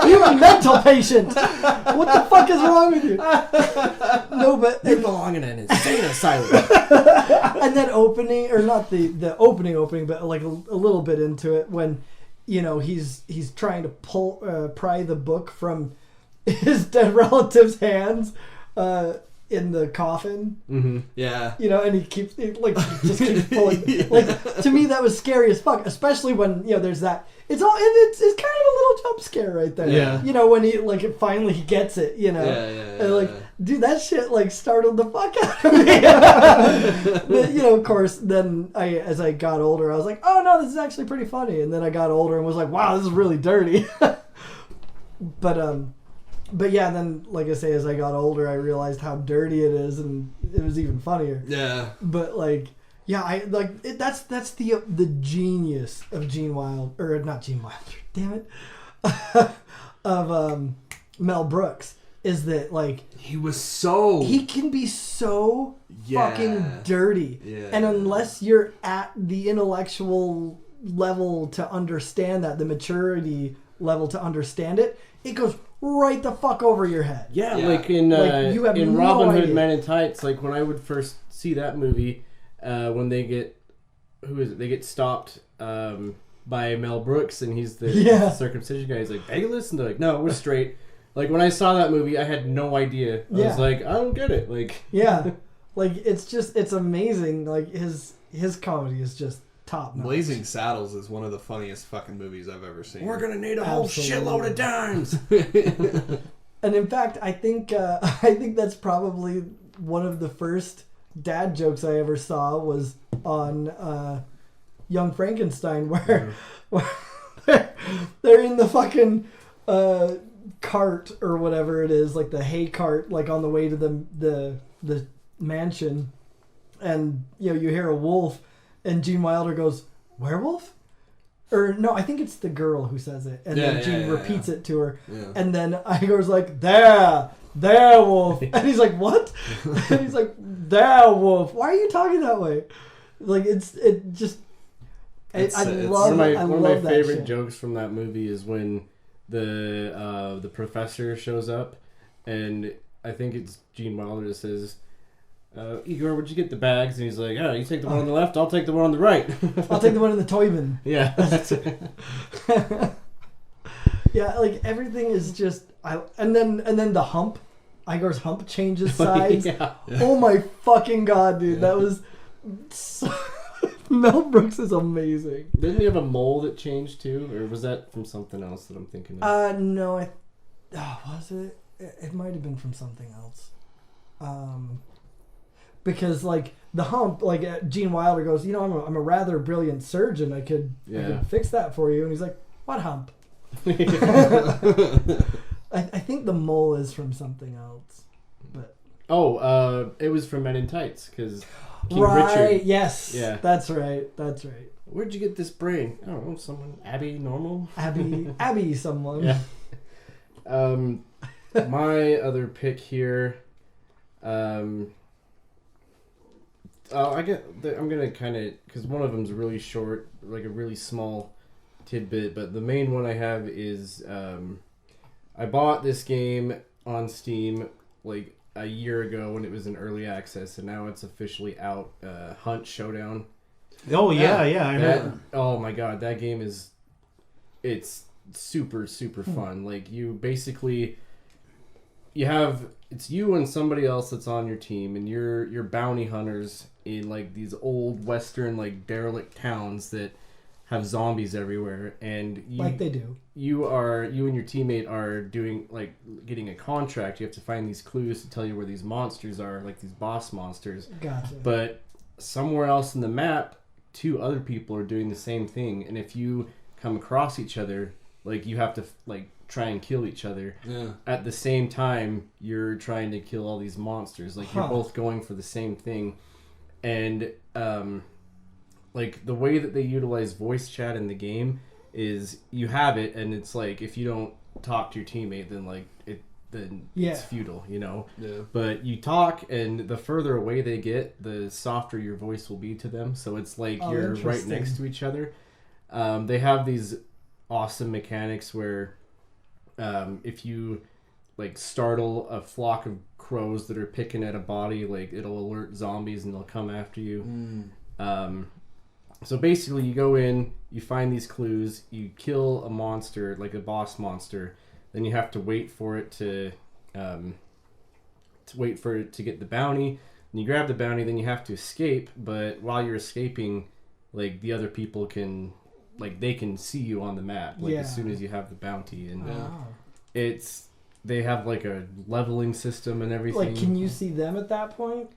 You a mental patient. What the fuck is wrong with you? No, but You belong in an insane asylum. And that opening, or not the opening, but like a little bit into it when, he's trying to pry the book from his dead relative's hands in the coffin. Mm-hmm. Yeah. And he keeps pulling. Like, to me, that was scary as fuck, especially when, there's that. It's kind of a little jump scare right there. Yeah. When he finally he gets it. Yeah. And dude, that shit startled the fuck out of me. But of course, then as I got older, I was like, oh no, this is actually pretty funny. And then I got older and was like, wow, this is really dirty. But yeah, then like I say, as I got older, I realized how dirty it is, and it was even funnier. Yeah. But yeah, that's the genius of Gene Wilder, or not Gene Wilder, damn it, of Mel Brooks, is that he can be so fucking dirty, and unless you're at the intellectual level to understand that, the maturity level to understand it, it goes right the fuck over your head. Yeah. Like in you have in no Robin Hood idea. Men in Tights, like when I would first see that movie, when they get they get stopped by Mel Brooks, and he's the circumcision guy. He's like, Bayless? And they're like, no, we're straight. Like when I saw that movie, I had no idea. I was like, I don't get it. Like it's amazing. Like his comedy is just top notch. Blazing Saddles is one of the funniest fucking movies I've ever seen. We're gonna need a whole shitload of dimes. And in fact, I think that's probably one of the first dad jokes I ever saw was on Young Frankenstein, where they're in the fucking cart or whatever it is, like the hay cart, like on the way to the mansion, and you hear a wolf, and Gene Wilder goes, werewolf? Or no, I think it's the girl who says it, and then Gene repeats it to her, and then Igor's like, there wolf, and he's like, what? And he's like, there wolf. Why are you talking that way? Like it just I love one of my that favorite shit. jokes from that movie is when the professor shows up, and I think it's Gene Wilder that says, Igor, where'd you get the bags? And he's like, oh, you take the one on the left, I'll take the one on the right. I'll take the one in the toy bin. Yeah. Yeah, like everything is just and then the hump. Igor's hump changes sides. Yeah. Oh my fucking god, dude. That was so... Mel Brooks is amazing. Didn't he have a mole that changed too? Or was that from something else that I'm thinking of? No, was it? It might have been from something else. Because like the hump, like Gene Wilder goes, you know, I'm a rather brilliant surgeon. I could fix that for you. And he's like, what hump? I think the mole is from something else. But it was from Men in Tights because King right, Richard. yes, Yeah, that's right. Where'd you get this brain? I don't know, someone Abby Normal. Abby, someone. Yeah. My other pick here. I'm gonna kind of because one of them's really short, like a really small tidbit, but the main one I have is I bought this game on Steam like a year ago when it was in early access, and now it's officially out. Hunt Showdown. Oh yeah, I know. Oh my god, that game it's super fun. Like you basically it's you and somebody else that's on your team, and you're bounty hunters in like these old western like derelict towns that have zombies everywhere, and like they do. You and your teammate are doing like getting a contract. You have to find these clues to tell you where these monsters are, like these boss monsters. Gotcha. But somewhere else in the map, 2 other people are doing the same thing, and if you come across each other, like you have to like try and kill each other. Yeah. At the same time, you're trying to kill all these monsters. Like you're both going for the same thing, and like the way that they utilize voice chat in the game is you have it, and it's like if you don't talk to your teammate, then like it's futile, you know. Yeah. But you talk, and the further away they get, the softer your voice will be to them. So it's like you're right next to each other. They have these awesome mechanics where if you like startle a flock of crows that are picking at a body, like it'll alert zombies and they'll come after you. So basically you go in, you find these clues, you kill a monster, like a boss monster, then you have to wait for it to get the bounty, and you grab the bounty, then you have to escape, but while you're escaping, like the other people can they can see you on the map, as soon as you have the bounty, and they have like a leveling system and everything. Like, can you see them at that point?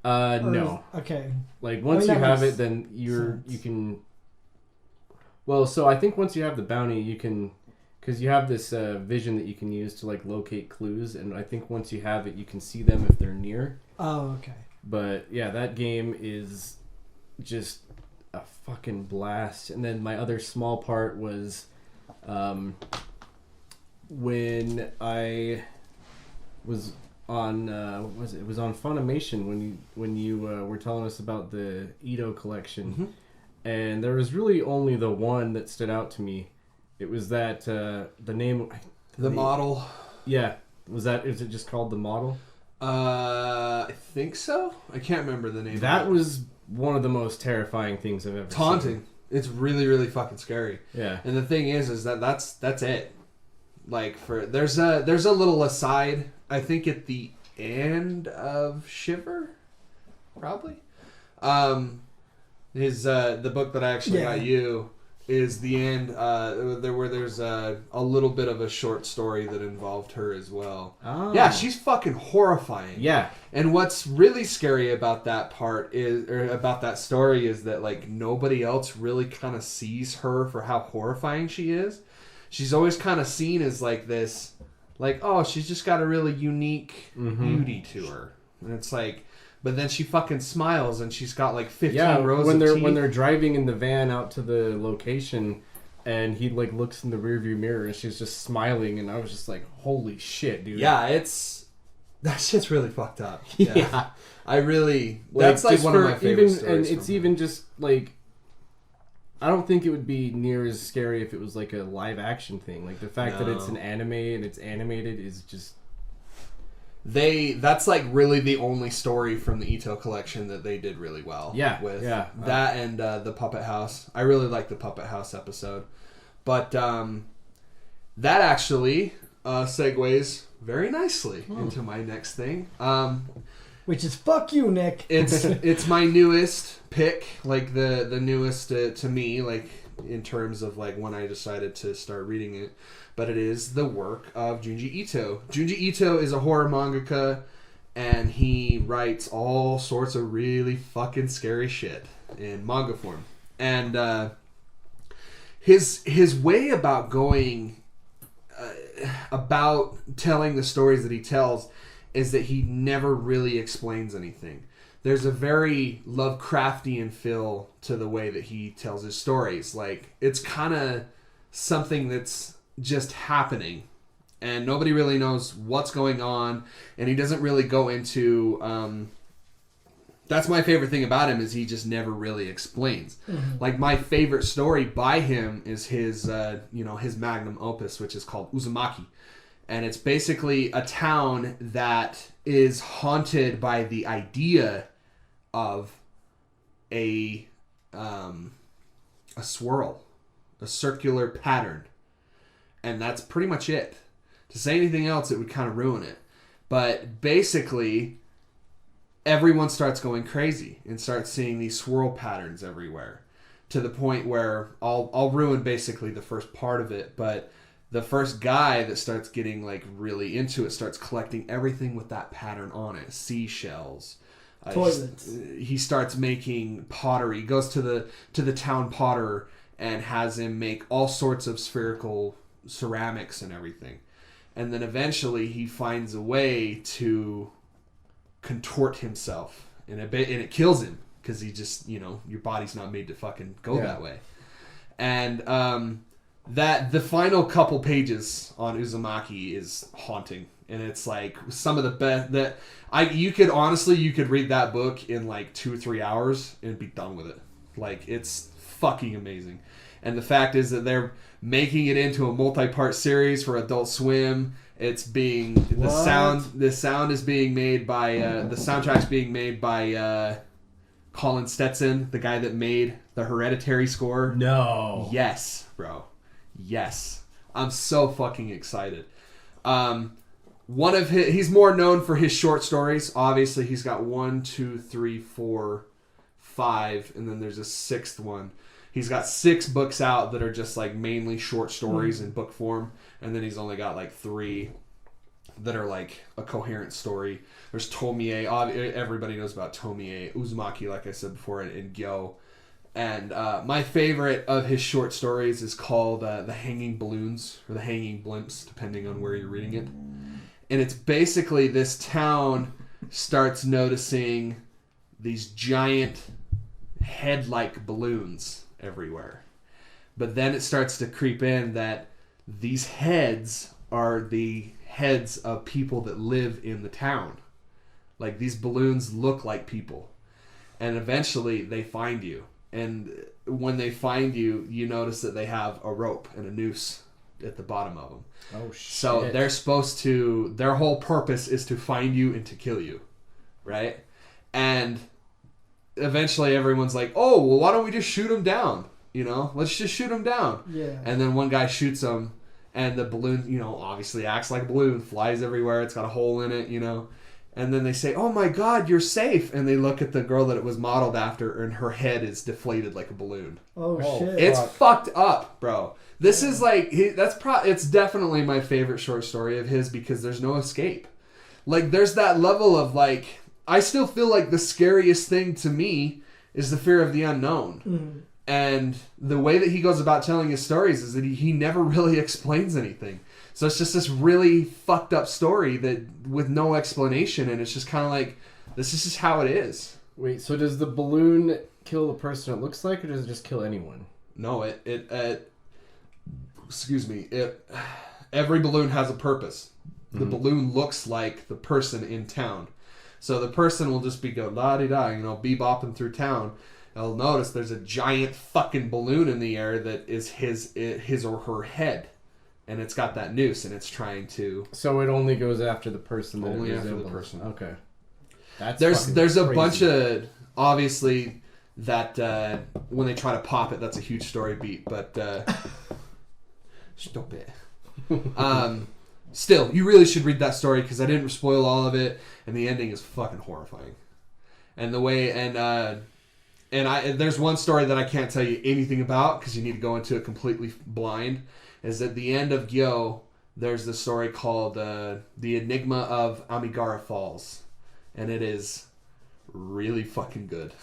No. Okay. Like once you have it, then you can. Well, so I think once you have the bounty, you can, because you have this vision that you can use to like locate clues, and I think once you have it, you can see them if they're near. Oh, okay. But yeah, that game is just a fucking blast. And then my other small part was when I was on it was on Funimation when you were telling us about the Ito collection, and there was really only the one that stood out to me. It was that the name, the model. Yeah, is it just called The Model? I think so. I can't remember the name. That was one of the most terrifying things I've ever seen. Taunting. It's really, really fucking scary. Yeah. And the thing is that's it. Like there's a little aside, I think at the end of Shiver, probably. The book that I actually got you is the end where there's a little bit of a short story that involved her as well. Oh. Yeah, she's fucking horrifying. Yeah. And what's really scary about that about that story is that like nobody else really kind of sees her for how horrifying she is. She's always kind of seen as like this, like, oh, she's just got a really unique beauty to her. And it's like, but then she fucking smiles and she's got like 15 rows of teeth. When they're driving in the van out to the location, and he like looks in the rearview mirror and she's just smiling, and I was just like, holy shit, dude. Yeah, that shit's really fucked up. Yeah. I really, that's like one of my favorite stories. And it's even just like, I don't think it would be near as scary if it was like a live action thing. Like the fact that it's an anime and it's animated is just... That's like really the only story from the Ito collection that they did really well. Yeah. With that and the Puppet House. I really like the Puppet House episode. But that actually segues very nicely into my next thing. Which is fuck you, Nick. It's my newest pick, like the newest to me, like in terms of like when I decided to start reading it. But it is the work of Junji Ito. Junji Ito is a horror mangaka, and he writes all sorts of really fucking scary shit in manga form. And his way about going about telling the stories that he tells is that he never really explains anything. There's a very Lovecraftian feel to the way that he tells his stories. Like, it's kind of something that's just happening, and nobody really knows what's going on, and he doesn't really go into... that's my favorite thing about him, is he just never really explains. Mm-hmm. Like, my favorite story by him is his magnum opus, which is called Uzumaki. And it's basically a town that is haunted by the idea of a swirl, a circular pattern. And that's pretty much it. To say anything else, it would kind of ruin it. But basically, everyone starts going crazy and starts seeing these swirl patterns everywhere. To the point where I'll ruin basically the first part of it, but... the first guy that starts getting like really into it starts collecting everything with that pattern on it. Seashells. Toilets. He starts making pottery. He goes to the town potter and has him make all sorts of spherical ceramics and everything. And then eventually he finds a way to contort himself. And it kills him. Because he just, your body's not made to fucking go that way. And, that the final couple pages on Uzumaki is haunting, and it's like some of the best that you could read that book in like 2 or 3 hours and be done with it. Like, it's fucking amazing. And the fact is that they're making it into a multi-part series for Adult Swim. It's being the sound is being made by the soundtrack's being made by Colin Stetson, the guy that made the Hereditary score. No. Yes, bro. Yes. I'm so fucking excited. He's more known for his short stories. Obviously, he's got 1, 2, 3, 4, 5, and then there's a 6th one. He's got 6 books out that are just like mainly short stories in book form, and then he's only got like 3 that are like a coherent story. There's Tomie. Everybody knows about Tomie. Uzumaki, like I said before, and Gyo. And my favorite of his short stories is called The Hanging Balloons, or The Hanging Blimps, depending on where you're reading it. And it's basically this town starts noticing these giant head-like balloons everywhere. But then it starts to creep in that these heads are the heads of people that live in the town. Like, these balloons look like people. And eventually they find you. And when they find you, you notice that they have a rope and a noose at the bottom of them. Oh, shit. So they're supposed to... their whole purpose is to find you and to kill you. Right? And eventually everyone's like, oh, well, why don't we just shoot them down? Let's just shoot them down. Yeah. And then one guy shoots them, and the balloon, obviously acts like a balloon, flies everywhere. It's got a hole in it, And then they say, oh my God, you're safe. And they look at the girl that it was modeled after, and her head is deflated like a balloon. Oh shit. It's fucked up, bro. This is like, it's definitely my favorite short story of his, because there's no escape. Like, there's that level of like, I still feel like the scariest thing to me is the fear of the unknown. Mm-hmm. And the way that he goes about telling his stories is that he never really explains anything. So it's just this really fucked up story that with no explanation, and it's just kind of like, this is just how it is. Wait, so does the balloon kill the person it looks like, or does it just kill anyone? No, every balloon has a purpose. The balloon looks like the person in town. So the person will just be go la-di-da, bebopping through town. I'll notice there's a giant fucking balloon in the air that is his or her head. And it's got that noose, and it's trying to... So it only goes after the person that Only it after the resembles. person. Okay. That's There's a crazy. bunch of... Obviously, that when they try to pop it, that's a huge story beat, but... Stop it. Still, you really should read that story, because I didn't spoil all of it, and the ending is fucking horrifying. And the way... And there's one story that I can't tell you anything about, because you need to go into it completely blind. Is at the end of Gyo, there's this story called The Enigma of Amigara Falls. And it is really fucking good.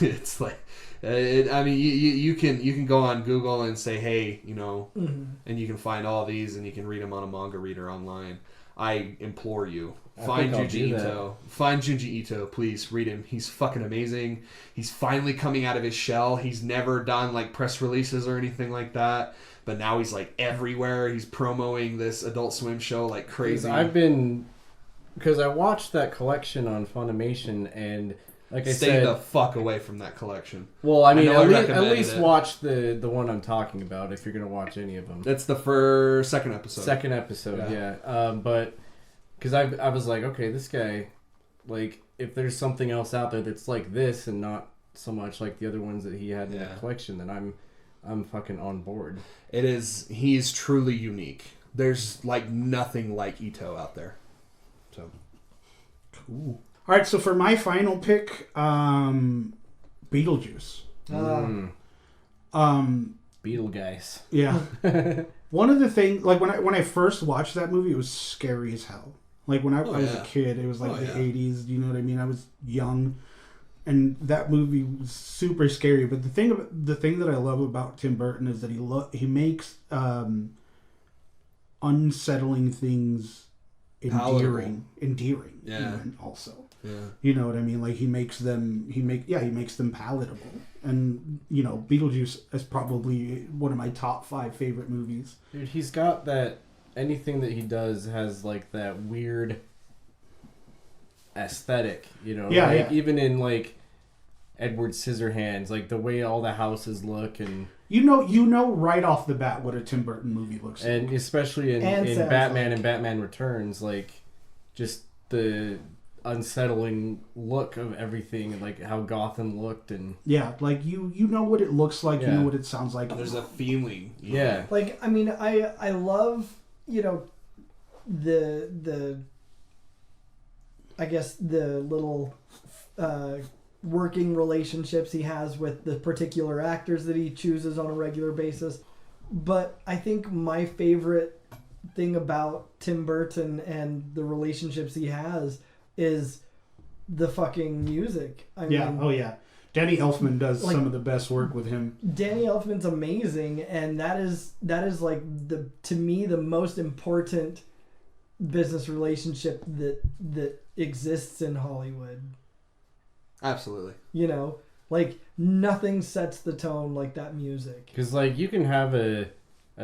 It's like, you can go on Google and say, hey, and you can find all these and you can read them on a manga reader online. I implore you. Find Junji Ito. Find Junji Ito, please. Read him. He's fucking amazing. He's finally coming out of his shell. He's never done like press releases or anything like that. But now he's like everywhere. He's promoting this Adult Swim show like crazy. Because I watched that collection on Funimation, and like I said, stay the fuck away from that collection. Well, I mean, at recommended least watch the one I'm talking about if you're gonna watch any of them. That's the second episode. Second episode, yeah. But because I was like, okay, this guy, like, if there's something else out there that's like this and not so much like the other ones that he had in the collection, then I'm fucking on board. It is. He's truly unique. There's like nothing like Ito out there. So cool. All right, so for my final pick, Beetlejuice. Beetle guys. Yeah. One of the things, like when I first watched that movie, it was scary as hell. Like when I was a kid, it was like the 80s. You know what I mean? I was young. And that movie was super scary. But the thing that I love about Tim Burton is that he makes unsettling things endearing. Yeah. Even also. Yeah. You know what I mean? Like he makes them palatable. And Beetlejuice is probably one of my top 5 favorite movies. Dude, he's got that. Anything that he does has like that weird aesthetic, even in like Edward Scissorhands, like the way all the houses look, and you know right off the bat what a Tim Burton movie looks like, and especially in Batman and Batman Returns, like just the unsettling look of everything, and like how Gotham looked, and like you know what it looks like, you know what it sounds like. There's a feeling, Like I mean, I love the I guess the little working relationships he has with the particular actors that he chooses on a regular basis. But I think my favorite thing about Tim Burton and the relationships he has is the fucking music. I mean, Danny Elfman does some of the best work with him. Danny Elfman's amazing, and that is like to me the most important business relationship that exists in Hollywood. Absolutely. Like nothing sets the tone like that music. Because like you can have an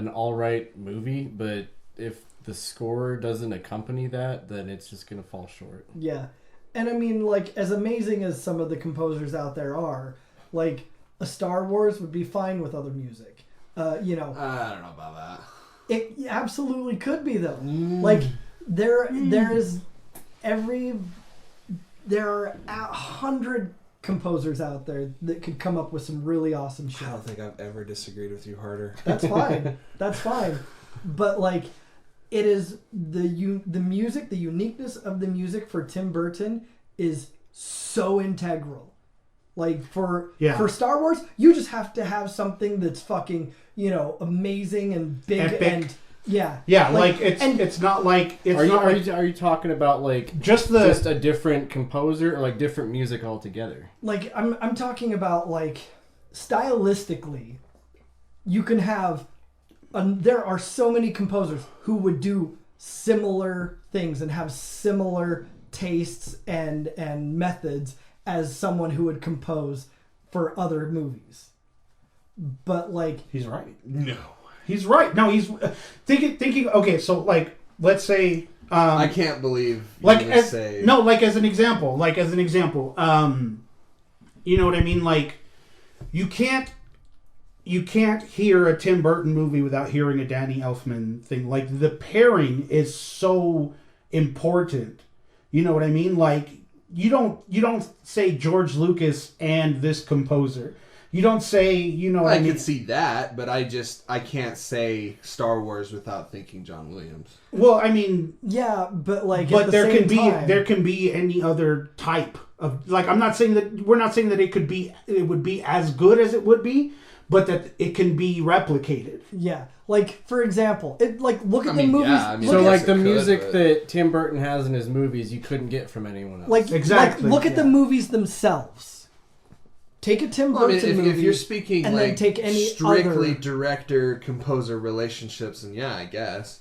all right movie, but if the score doesn't accompany that, then it's just gonna fall short. Yeah. And I mean, like, as amazing as some of the composers out there are, like, a Star Wars would be fine with other music. I don't know about that. It absolutely could be, though. Like, there are 100 composers out there that could come up with some really awesome shit. I don't think I've ever disagreed with you harder. That's fine. That's fine. But, like, it is the music, the uniqueness of the music for Tim Burton is so integral. Like for Star Wars, you just have to have something that's fucking, amazing and big. Epic. And it's not like Are you talking about like just a different composer or like different music altogether? Like I'm talking about like stylistically, you can have. There are so many composers who would do similar things and have similar tastes and methods as someone who would compose for other movies. But like he's right. No, he's right. No, he's thinking. Okay, so like let's say I can't believe as an example. You know what I mean? Like you can't hear a Tim Burton movie without hearing a Danny Elfman thing. Like, the pairing is so important. You know what I mean? Like, you don't say George Lucas and this composer. You don't say, you know what I mean? I could see that, but I can't say Star Wars without thinking John Williams. Well, I mean, yeah, but like, but at the there same can time, there can be any other type of, like, I'm not saying that, we're not saying that it would be as good as it would be, but that it can be replicated. Yeah, like, for example, look at the movies. Yeah, I mean, So, like, the could, music but... that Tim Burton has in his movies, you couldn't get from anyone else. Like, exactly. Look at the movies themselves. Take a Tim Burton movie. If you're speaking and like then take any strictly other... director-composer relationships, and yeah, I guess.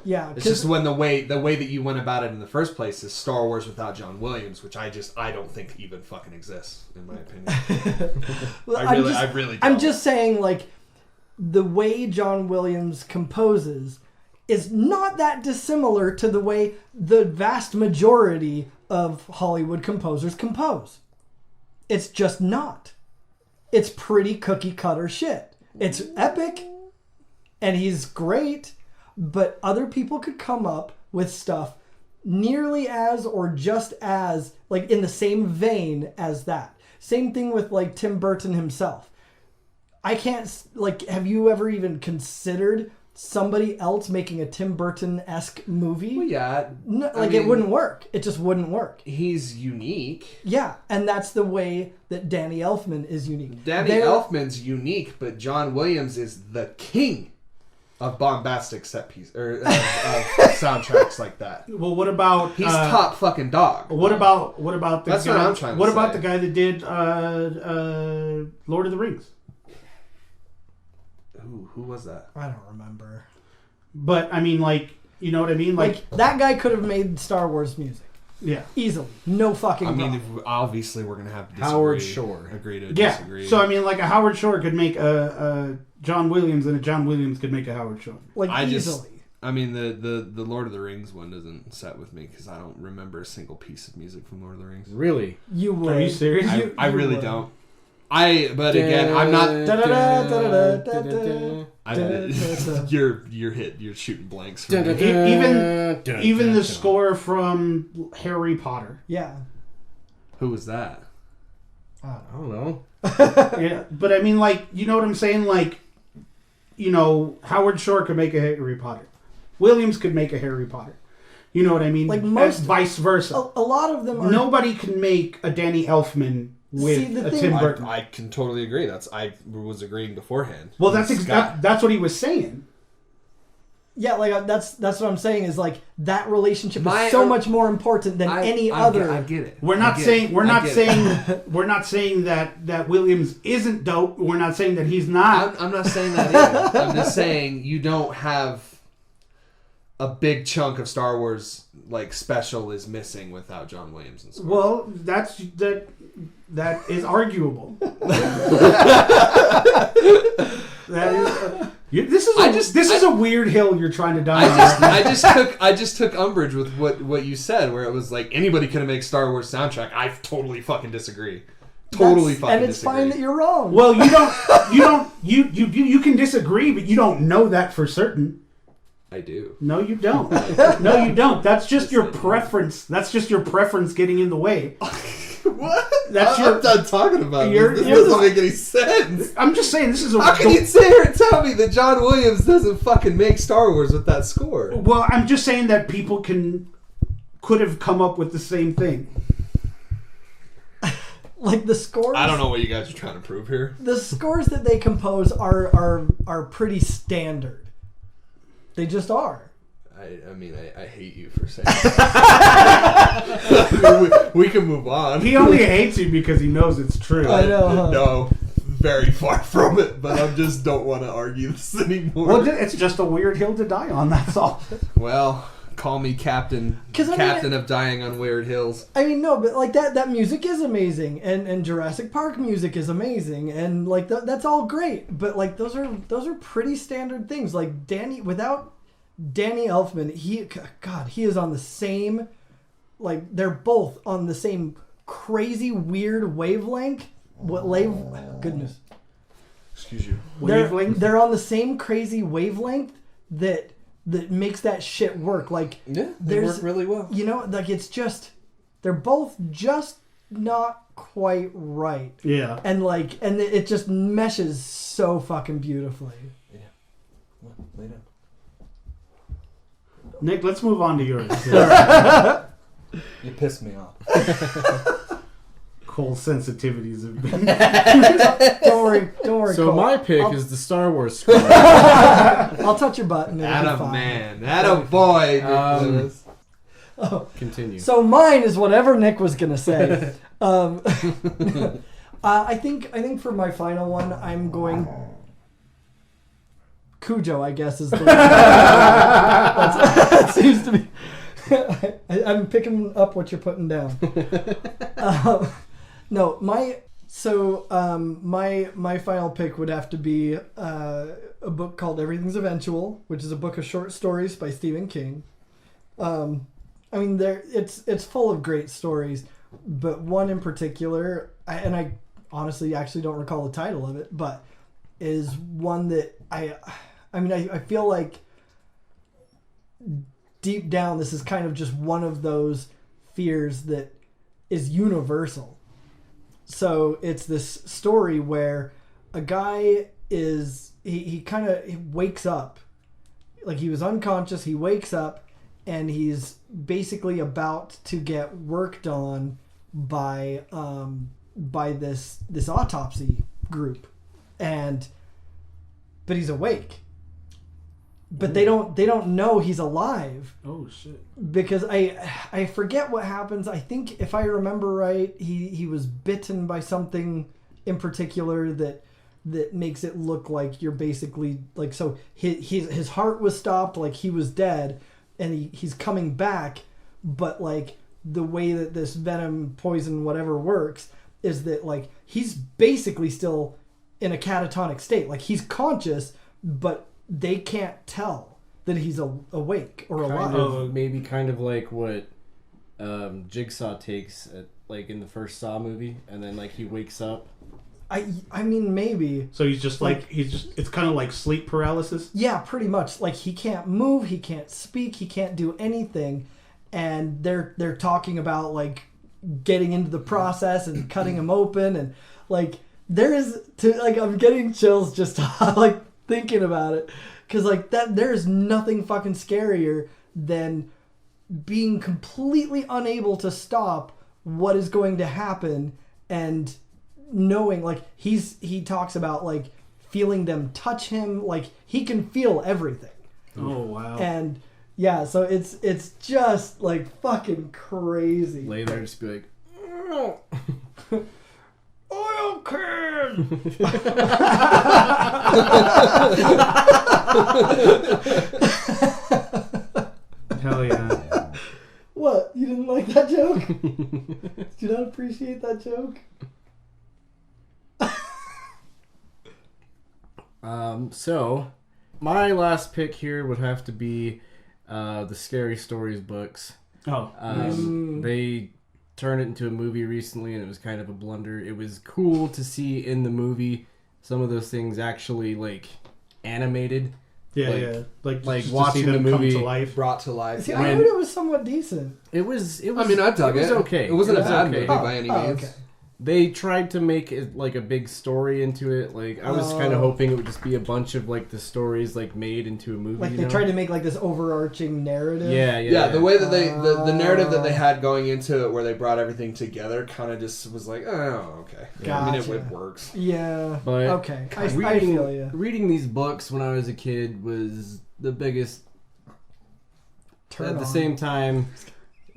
Yeah, it's just when the way that you went about it in the first place is Star Wars without John Williams, which I don't think even fucking exists, in my opinion. Well, I really don't. I'm just saying, like, the way John Williams composes is not that dissimilar to the way the vast majority of Hollywood composers compose. It's just not. It's pretty cookie cutter shit. It's epic, and he's great, but other people could come up with stuff nearly as or just as, like, in the same vein as that. Same thing with, like, Tim Burton himself. I can't, like, have you ever even considered somebody else making a Tim Burton-esque movie? Well, yeah. No, like, it wouldn't work. It just wouldn't work. He's unique. Yeah, and that's the way that Danny Elfman is unique. Elfman's unique, but John Williams is the king of bombastic set piece or of soundtracks like that. Well, what about he's top fucking dog? What about the That's guy, what I'm trying to What say. about the guy that did Lord of the Rings? Who was that? I don't remember. But I mean, like, you know what I mean? Like that guy could have made Star Wars music. Yeah, easily, no fucking. I mean, problem. obviously we're gonna have to disagree. Howard Shore. Agree to yeah. disagree. So I mean, like, a Howard Shore could make a John Williams, and a John Williams could make a Howard Shore. Like, easily. I mean, the Lord of the Rings one doesn't set with me because I don't remember a single piece of music from Lord of the Rings. Really? You would? Are you serious? I really don't. But again, I'm not. You're shooting blanks. For me. Even the score from Harry Potter. Yeah. Who was that? I don't know. Yeah, but I mean, like, you know what I'm saying? Like, you know, Howard Shore could make a Harry Potter. Williams could make a Harry Potter. You know what I mean? Like, most, vice versa. A lot of them are... Nobody can make a Danny Elfman with a Tim Burton. I can totally agree. I was agreeing beforehand. Well, that's what he was saying. Yeah, like, that's what I'm saying is, like, that relationship is so much more important than any other. I get it. We're not saying that Williams isn't dope. We're not saying that he's not. I'm not saying that either. I'm just saying you don't have a big chunk of Star Wars, like, special is missing without John Williams and stuff. Well, that is arguable. This is a weird hill you're trying to die on. I just took umbrage with what you said, where it was like anybody could have made Star Wars soundtrack. I totally fucking disagree. And it's fine that you're wrong. Well, you can disagree, but you don't know that for certain. I do. No, you don't. No, you don't. That's just your preference. That's just your preference getting in the way. What? I'm done talking about this. This doesn't make any sense. I'm just saying this is a... How can you sit here and tell me that John Williams doesn't fucking make Star Wars with that score? Well, I'm just saying that people could have come up with the same thing. Like, the scores... I don't know what you guys are trying to prove here. The scores that they compose are pretty standard. They just are. I mean, I hate you for saying that. we can move on. He only hates you because he knows it's true. I know, huh? No, very far from it, but I just don't want to argue this anymore. Well, it's just a weird hill to die on, that's all. Well, call me captain of dying on weird hills. I mean, no, but, like, that music is amazing, and Jurassic Park music is amazing, and, like, that's all great, but, like, those are pretty standard things. Like, without Danny Elfman, he is on the same, like, they're both on the same crazy weird wavelength. Goodness. Excuse you. Wavelength? They're on the same crazy wavelength that makes that shit work. Like, Yeah, they work really well. You know, like it's just they're both just not quite right. Yeah. And it just meshes so fucking beautifully. Yeah. Well, lay down. Nick, let's move on to yours. You pissed me off. Cole's sensitivities have been... Don't worry. So Cole. my pick is the Star Wars squad. I'll touch your button. Atta man. Atta boy. Oh. Continue. So mine is whatever Nick was gonna say. I think for my final one, I'm going Cujo. I guess is the one. That seems to be. I'm picking up what you're putting down. No, my final pick would have to be a book called Everything's Eventual, which is a book of short stories by Stephen King. I mean, it's full of great stories, but one in particular, I honestly actually don't recall the title of it, but is one that I feel like deep down this is kind of just one of those fears that is universal. So it's this story where a guy he kind of wakes up, like he was unconscious, he wakes up and he's basically about to get worked on by this autopsy group, but he's awake, but they don't know he's alive. Oh shit! Because I forget what happens. I think if I remember right, he was bitten by something in particular that makes it look like you're basically like, so his heart was stopped, like he was dead, and he's coming back, but like the way that this venom, poison, whatever works is that like he's basically still in a catatonic state, like he's conscious, but they can't tell that he's awake or alive. Maybe kind of like what Jigsaw takes at, like in the first Saw movie, and then like he wakes up. I mean, maybe. So he's just like it's kind of like sleep paralysis. Yeah, pretty much. Like he can't move, he can't speak, he can't do anything, and they're talking about like getting into the process and cutting him open, and like I'm getting chills just like thinking about it, because like that there's nothing fucking scarier than being completely unable to stop what is going to happen, and knowing like he talks about like feeling them touch him, like he can feel everything. Oh wow. And yeah, so it's just like fucking crazy. Later just be like, oil can. Hell yeah. What? You didn't like that joke? Did you not appreciate that joke? So my last pick here would have to be the Scary Stories books. Oh. They turned it into a movie recently, and it was kind of a blunder. It was cool to see in the movie some of those things actually like animated. Yeah, like just watching to see the them movie come to life. Brought to life. See, I heard it was somewhat decent. It was. I mean, I dug it. It was okay. It wasn't a bad okay. movie by any means. Okay. They tried to make it like a big story into it. Like I was kind of hoping it would just be a bunch of like the stories like made into a movie. Like they tried to make like this overarching narrative. Yeah. The way that the narrative that they had going into it, where they brought everything together, kind of just was like, oh, okay. Yeah, I mean, it works. Yeah. But okay. I feel you. Reading these books when I was a kid was the biggest. At the same time,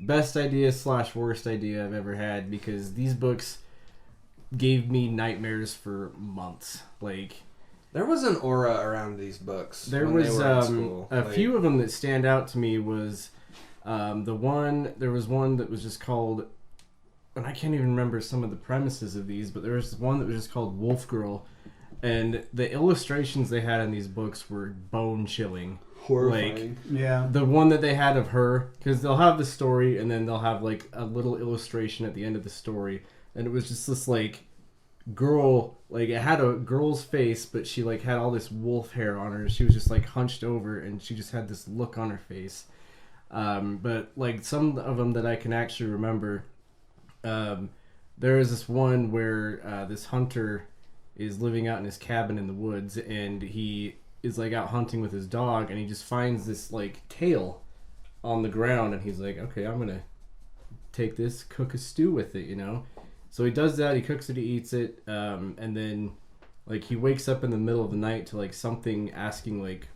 best idea / worst idea I've ever had, because these books gave me nightmares for months. Like there was an aura around these books. There when was they were in school. a few of them that stand out to me. Was there was one that was just called, and I can't even remember some of the premises of these, but there was one that was just called Wolf Girl, and the illustrations they had in these books were bone chilling. Horrifying. Like, yeah, the one that they had of her, because they'll have the story and then they'll have like a little illustration at the end of the story, and it was just this like girl, like it had a girl's face, but she like had all this wolf hair on her. She was just like hunched over, and she just had this look on her face. But like some of them that I can actually remember, there is this one where this hunter is living out in his cabin in the woods, and he is like out hunting with his dog, and he just finds this like tail on the ground, and he's like, okay, I'm gonna take this, cook a stew with it, you know. So he does that, he cooks it, he eats it, and then like he wakes up in the middle of the night to like something asking, like,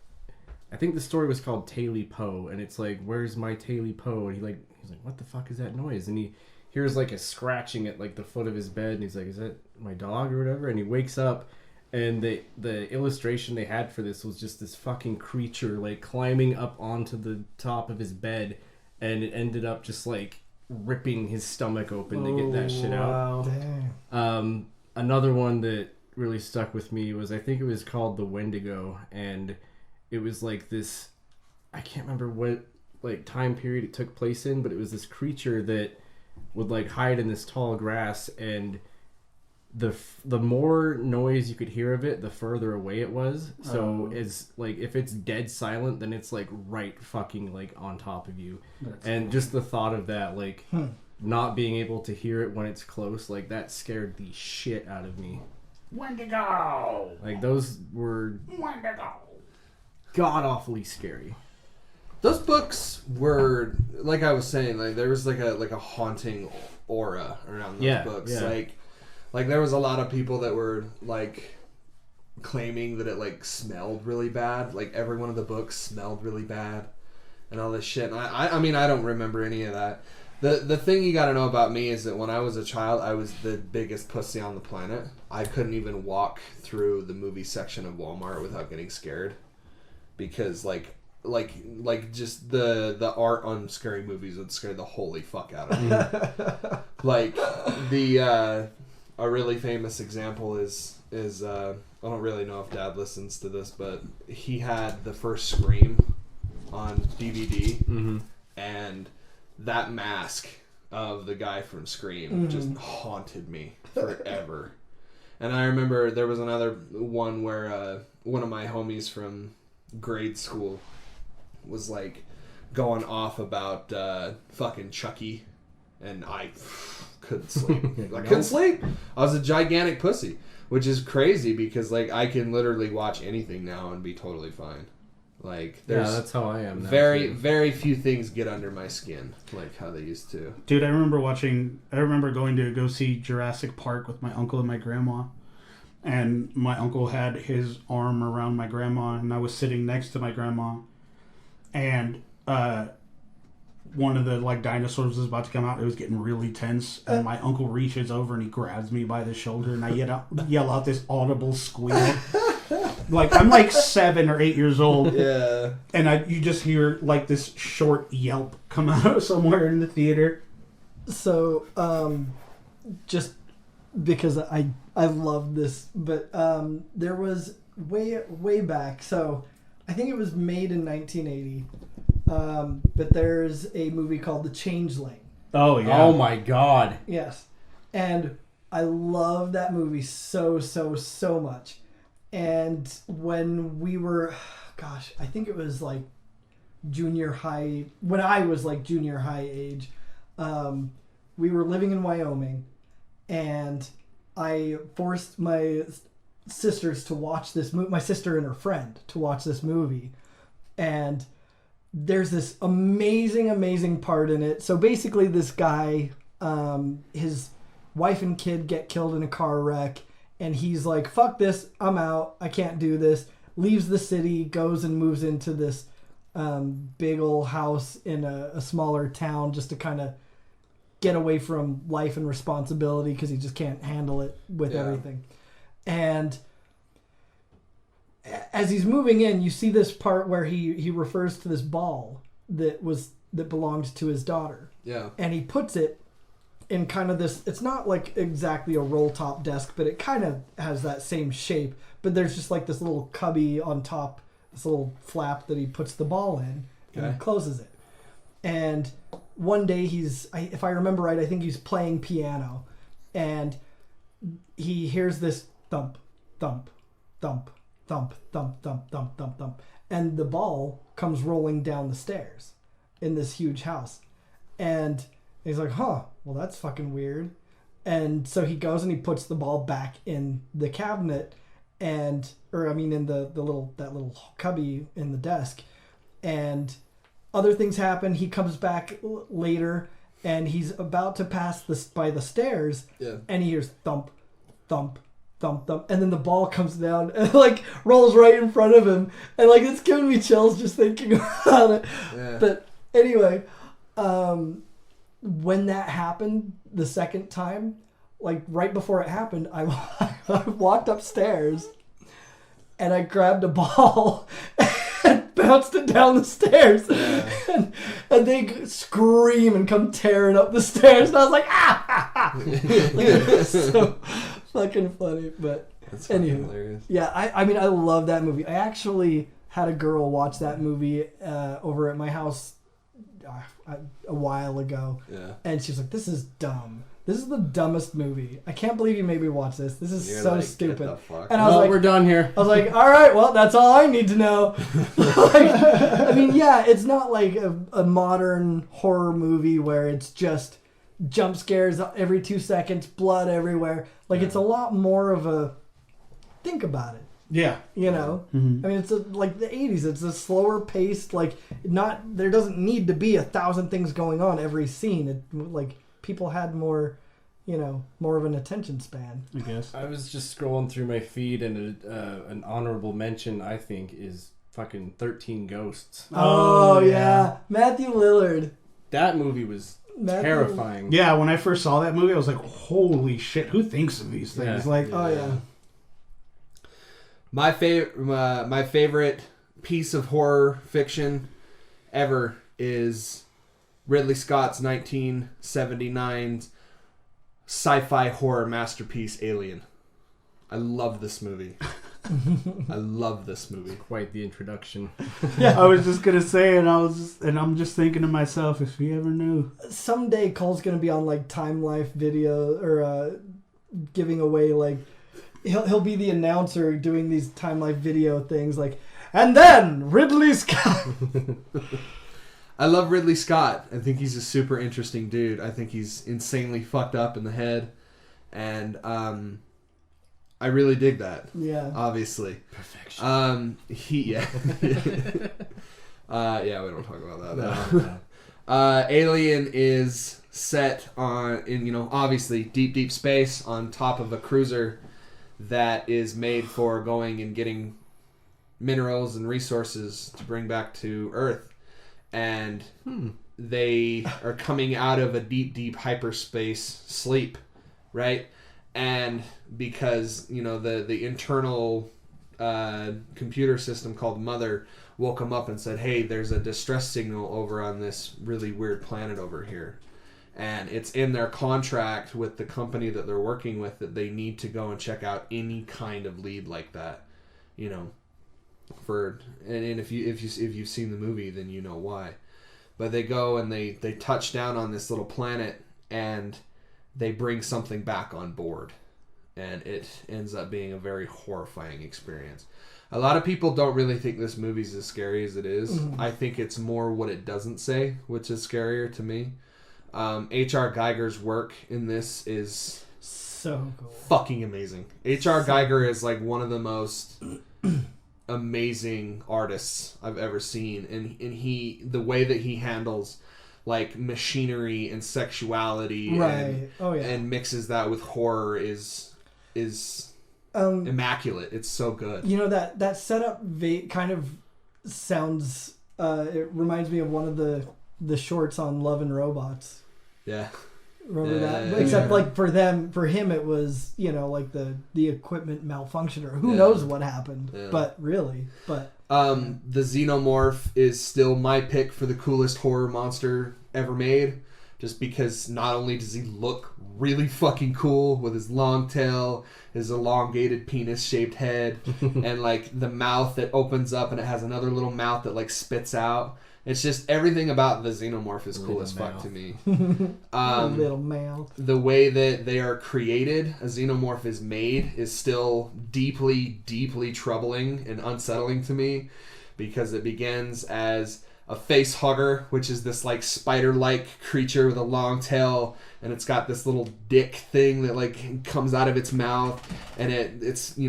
I think the story was called Taily Po, and it's like, where's my Taily Po? And he's like, what the fuck is that noise? And he hears like a scratching at like the foot of his bed, and he's like, is that my dog or whatever? And he wakes up, and the illustration they had for this was just this fucking creature like climbing up onto the top of his bed, and it ended up just like ripping his stomach open to get that shit out. Dang. Another one that really stuck with me was, I think it was called The Wendigo, and it was like this, I can't remember what like time period it took place in, but it was this creature that would like hide in this tall grass, and the more noise you could hear of it, the further away it was. So it's like, if it's dead silent, then it's like right fucking like on top of you. And just the thought of that, like not being able to hear it when it's close, like that scared the shit out of me. Wendigo! Like those were god awfully scary. Those books were, like I was saying, like there was like a haunting aura around those books. Yeah. Like there was a lot of people that were like claiming that it like smelled really bad. Like every one of the books smelled really bad and all this shit. And I mean, I don't remember any of that. The thing you got to know about me is that when I was a child, I was the biggest pussy on the planet. I couldn't even walk through the movie section of Walmart without getting scared, because like just the art on scary movies would scare the holy fuck out of me. Like a really famous example is I don't really know if Dad listens to this, but he had the first Scream on DVD, and that mask of the guy from Scream just haunted me forever. And I remember there was another one where one of my homies from grade school was like going off about fucking Chucky, and I couldn't sleep. I couldn't sleep. I was a gigantic pussy, which is crazy because like I can literally watch anything now and be totally fine. Like there's that's how I am now, very few things get under my skin like how they used to. Dude, I remember going to go see Jurassic Park with my uncle and my grandma. And my uncle had his arm around my grandma, and I was sitting next to my grandma. And one of the like dinosaurs was about to come out. It was getting really tense, and my uncle reaches over and he grabs me by the shoulder, and I yell out this audible squeal. Like I'm like 7 or 8 years old, Yeah, and you just hear like this short yelp come out somewhere in the theater. So, just because I love this, but there was way back. So, I think it was made in 1980. But there's a movie called The Changeling. Oh yeah! Oh my god! Yes, and I love that movie so much. And when we were, gosh, I think it was like junior high. When I was like junior high age, we were living in Wyoming, and I forced my sisters to watch this movie. My sister and her friend to watch this movie, and there's this amazing part in it. So basically, this guy, his wife and kid get killed in a car wreck. And he's like, fuck this, I'm out, I can't do this. Leaves the city, goes and moves into this big old house in a smaller town just to kind of get away from life and responsibility because he just can't handle it with everything. And as he's moving in, you see this part where he refers to this ball that belonged to his daughter. Yeah. And he puts it in kind of this, it's not like exactly a roll top desk, but it kind of has that same shape. But there's just like this little cubby on top, this little flap that he puts the ball in and he closes it. And one day if I remember right, I think he's playing piano, and he hears this thump, thump, thump, thump, thump, thump, thump, thump, thump, and the ball comes rolling down the stairs in this huge house. And he's like, huh, well, that's fucking weird. And so he goes and he puts the ball back in the cabinet in the little cubby in the desk. And other things happen. He comes back later and he's about to pass by the stairs. Yeah. And he hears thump, thump, thump, thump. And then the ball comes down and like rolls right in front of him. And like it's giving me chills just thinking about it. Yeah. But anyway, when that happened the second time, like right before it happened, I walked upstairs and I grabbed a ball and bounced it down the stairs. Yeah. And they scream and come tearing up the stairs. And I was like, ah! Like, it was so fucking funny. But that's anywho, hilarious. Yeah, I mean, I love that movie. I actually had a girl watch that movie over at my house a while ago. Yeah. And she was like, this is dumb. This is the dumbest movie. I can't believe you made me watch this. This is so stupid. And I was like, we're done here. I was like, all right, well, that's all I need to know. I mean, yeah, it's not like a modern horror movie where it's just jump scares every 2 seconds, blood everywhere. Like, it's a lot more of a think about it. Yeah. You know? Mm-hmm. I mean, it's like the 80s. It's a slower paced, like, there doesn't need to be 1,000 things going on every scene. People had more of an attention span, I guess. I was just scrolling through my feed, and an honorable mention, I think, is fucking 13 Ghosts. Oh yeah. Matthew Lillard. That movie was terrifying. Yeah, when I first saw that movie, I was like, holy shit, who thinks of these things? Yeah. Like, Oh yeah. My favorite piece of horror fiction ever is Ridley Scott's 1979 sci-fi horror masterpiece, Alien. I love this movie. I love this movie. Quite the introduction. yeah, I was just gonna say, and I'm just thinking to myself, if he ever knew. Someday Cole's gonna be on like Time Life video or giving away like he'll be the announcer doing these Time Life video things like, and then Ridley Scott. I love Ridley Scott. I think he's a super interesting dude. I think he's insanely fucked up in the head. And I really dig that. Yeah. Obviously. Perfection. Yeah, we don't talk about that. No. Alien is set in obviously deep space on top of a cruiser that is made for going and getting minerals and resources to bring back to Earth. And they are coming out of a deep hyperspace sleep, right? And because the internal computer system called Mother woke them up and said, hey, there's a distress signal over on this really weird planet over here, and it's in their contract with the company that they're working with that they need to go and check out any kind of lead like that, and if you've seen the movie, then you know why. But they go and they touch down on this little planet and they bring something back on board, and it ends up being a very horrifying experience. A lot of people don't really think this movie's as scary as it is. Mm-hmm. I think it's more what it doesn't say, which is scarier to me. H.R. Geiger's work in this is so cool, fucking amazing. H.R. Geiger is like one of the most amazing artists I've ever seen, and the way that he handles like machinery and sexuality, right? And mixes that with horror is immaculate. It's so good. That setup kind of sounds. It reminds me of one of the shorts on Love and Robots. Yeah. Remember that? Except like for him it was, like the equipment malfunctioned or who knows what happened. Yeah. But really. The Xenomorph is still my pick for the coolest horror monster ever made. Just because not only does he look really fucking cool with his long tail, his elongated penis-shaped head, and like the mouth that opens up and it has another little mouth that like spits out. It's just everything about the xenomorph is cool as fuck to me. Little male. The way that they are created, a xenomorph is made, is still deeply, deeply troubling and unsettling to me, because it begins as a face hugger, which is this like spider-like creature with a long tail, and it's got this little dick thing that like comes out of its mouth, and it's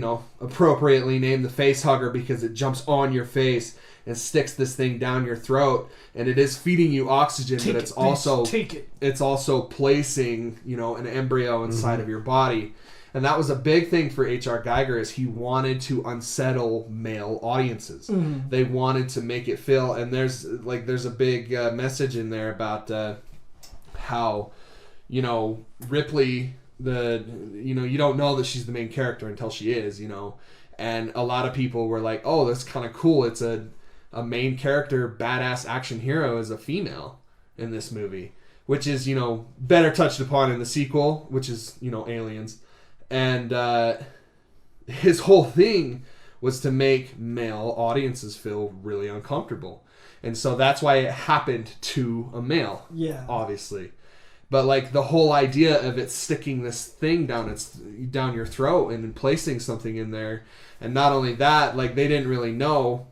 appropriately named the face hugger because it jumps on your face and sticks this thing down your throat, and it is feeding you oxygen, but it's also placing an embryo inside of your body. And that was a big thing for H.R. Geiger, is he wanted to unsettle male audiences. They wanted to make it feel, and there's a big message in there about how Ripley, you don't know that she's the main character until she is, and a lot of people were like, oh, that's kind of cool. It's a main character, badass action hero is a female in this movie, which is, better touched upon in the sequel, which is, Aliens. And his whole thing was to make male audiences feel really uncomfortable. And so that's why it happened to a male, obviously. But like the whole idea of it sticking this thing down your throat and then placing something in there. And not only that, like they didn't really know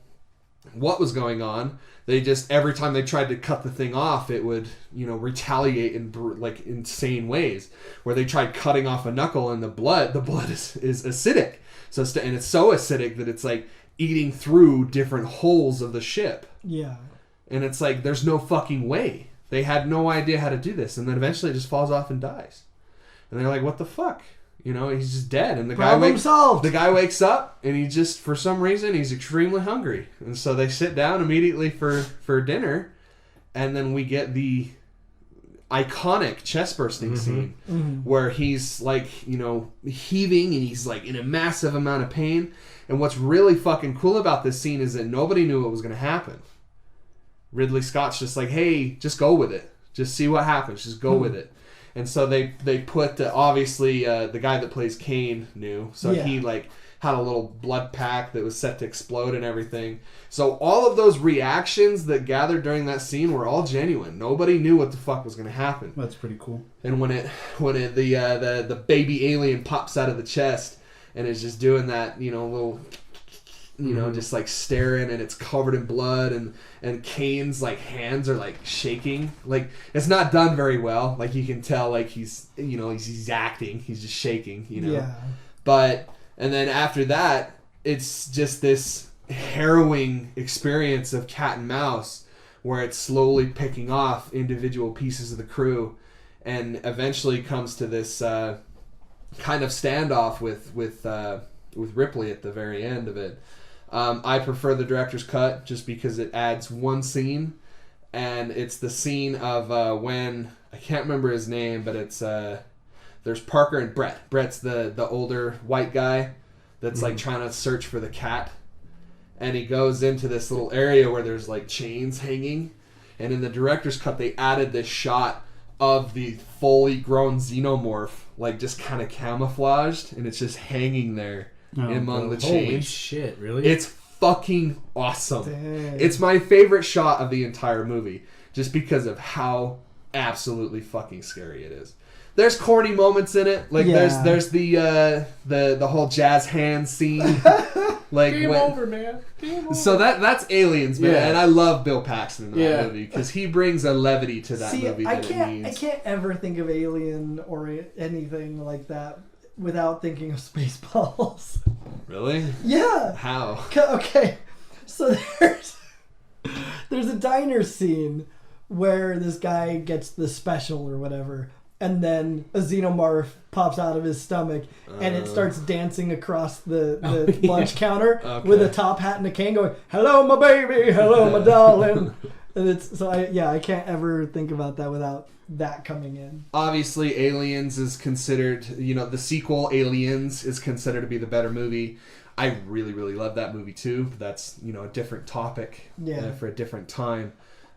what was going on. They just, every time they tried to cut the thing off, it would, retaliate in like insane ways. Where they tried cutting off a knuckle, and the blood is acidic. So and it's so acidic that it's like eating through different holes of the ship. Yeah. And it's like, there's no fucking way. They had no idea how to do this, and then eventually it just falls off and dies. And they're like, what the fuck? He's just dead. And the guy wakes up, and he just, for some reason, he's extremely hungry. And so they sit down immediately for dinner, and then we get the iconic chest bursting scene where he's like, heaving, and he's like in a massive amount of pain. And what's really fucking cool about this scene is that nobody knew what was going to happen. Ridley Scott's just like, hey, just go with it. Just see what happens. Just go with it. And so they put, obviously, the guy that plays Kane knew. So he, like, had a little blood pack that was set to explode and everything. So all of those reactions that gathered during that scene were all genuine. Nobody knew what the fuck was going to happen. That's pretty cool. And when the baby alien pops out of the chest and is just doing that, little... just like staring, and it's covered in blood, and Kane's like hands are like shaking. Like it's not done very well. Like you can tell, like he's acting. He's just shaking. Yeah. But and then after that, it's just this harrowing experience of cat and mouse, where it's slowly picking off individual pieces of the crew, and eventually comes to this kind of standoff with Ripley at the very end of it. I prefer the director's cut just because it adds one scene, and it's the scene of when, I can't remember his name, but it's there's Parker and Brett. Brett's the older white guy that's like trying to search for the cat, and he goes into this little area where there's like chains hanging, and in the director's cut they added this shot of the fully grown xenomorph, like just kind of camouflaged, and it's just hanging there. Among the chains. Holy shit, really? It's fucking awesome. Dang. It's my favorite shot of the entire movie, just because of how absolutely fucking scary it is. There's corny moments in it, like there's the whole jazz hand scene. Like Game over, man. Game over. So that's Aliens, man, and I love Bill Paxton in that movie because he brings a levity to that movie that it needs. I can't ever think of Alien or anything like that without thinking of Spaceballs. Really? Yeah. How? Okay, so there's a diner scene where this guy gets the special or whatever, and then a xenomorph pops out of his stomach, and it starts dancing across the lunch counter with a top hat and a cane going, "Hello, my baby. Hello, my darling." And it's so I can't ever think about that without that coming in. Obviously, Aliens is considered, the sequel Aliens is considered to be the better movie. I really, really love that movie too. But that's a different topic for a different time.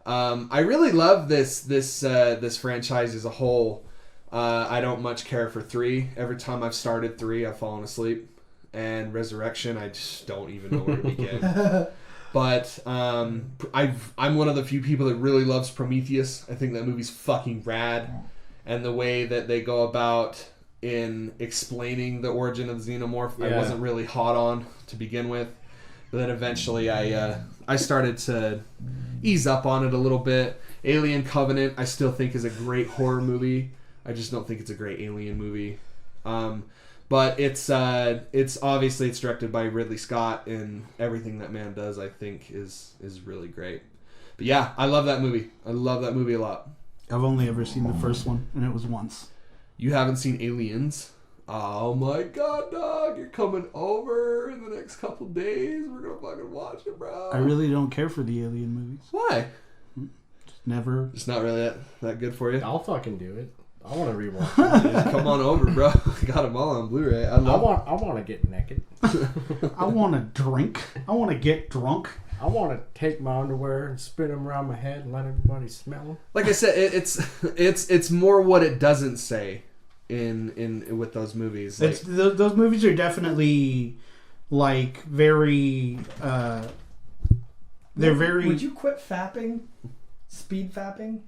I really love this franchise as a whole. I don't much care for 3. Every time I've started 3, I've fallen asleep. And Resurrection, I just don't even know where to begin. But I'm one of the few people that really loves Prometheus. I think that movie's fucking rad, and the way that they go about in explaining the origin of the xenomorph, I wasn't really hot on to begin with. But then eventually I started to ease up on it a little bit. Alien Covenant I still think is a great horror movie. I just don't think it's a great alien movie. But it's obviously it's directed by Ridley Scott, and everything that man does I think is really great. But yeah, I love that movie. I love that movie a lot. I've only ever seen the first one, and it was once. You haven't seen Aliens? Oh my god, dog! You're coming over in the next couple days. We're gonna fucking watch it, bro. I really don't care for the alien movies. Why? Just never. It's not really that good for you. I'll fucking do it. I want to rewatch it. Just come on over, bro. I got them all on Blu-ray. I want to get naked. I want to drink. I want to get drunk. I want to take my underwear and spin them around my head and let everybody smell them. Like I said, it's more what it doesn't say in with those movies. Like, those movies are definitely like very. They're very. Would you quit fapping? Speed fapping?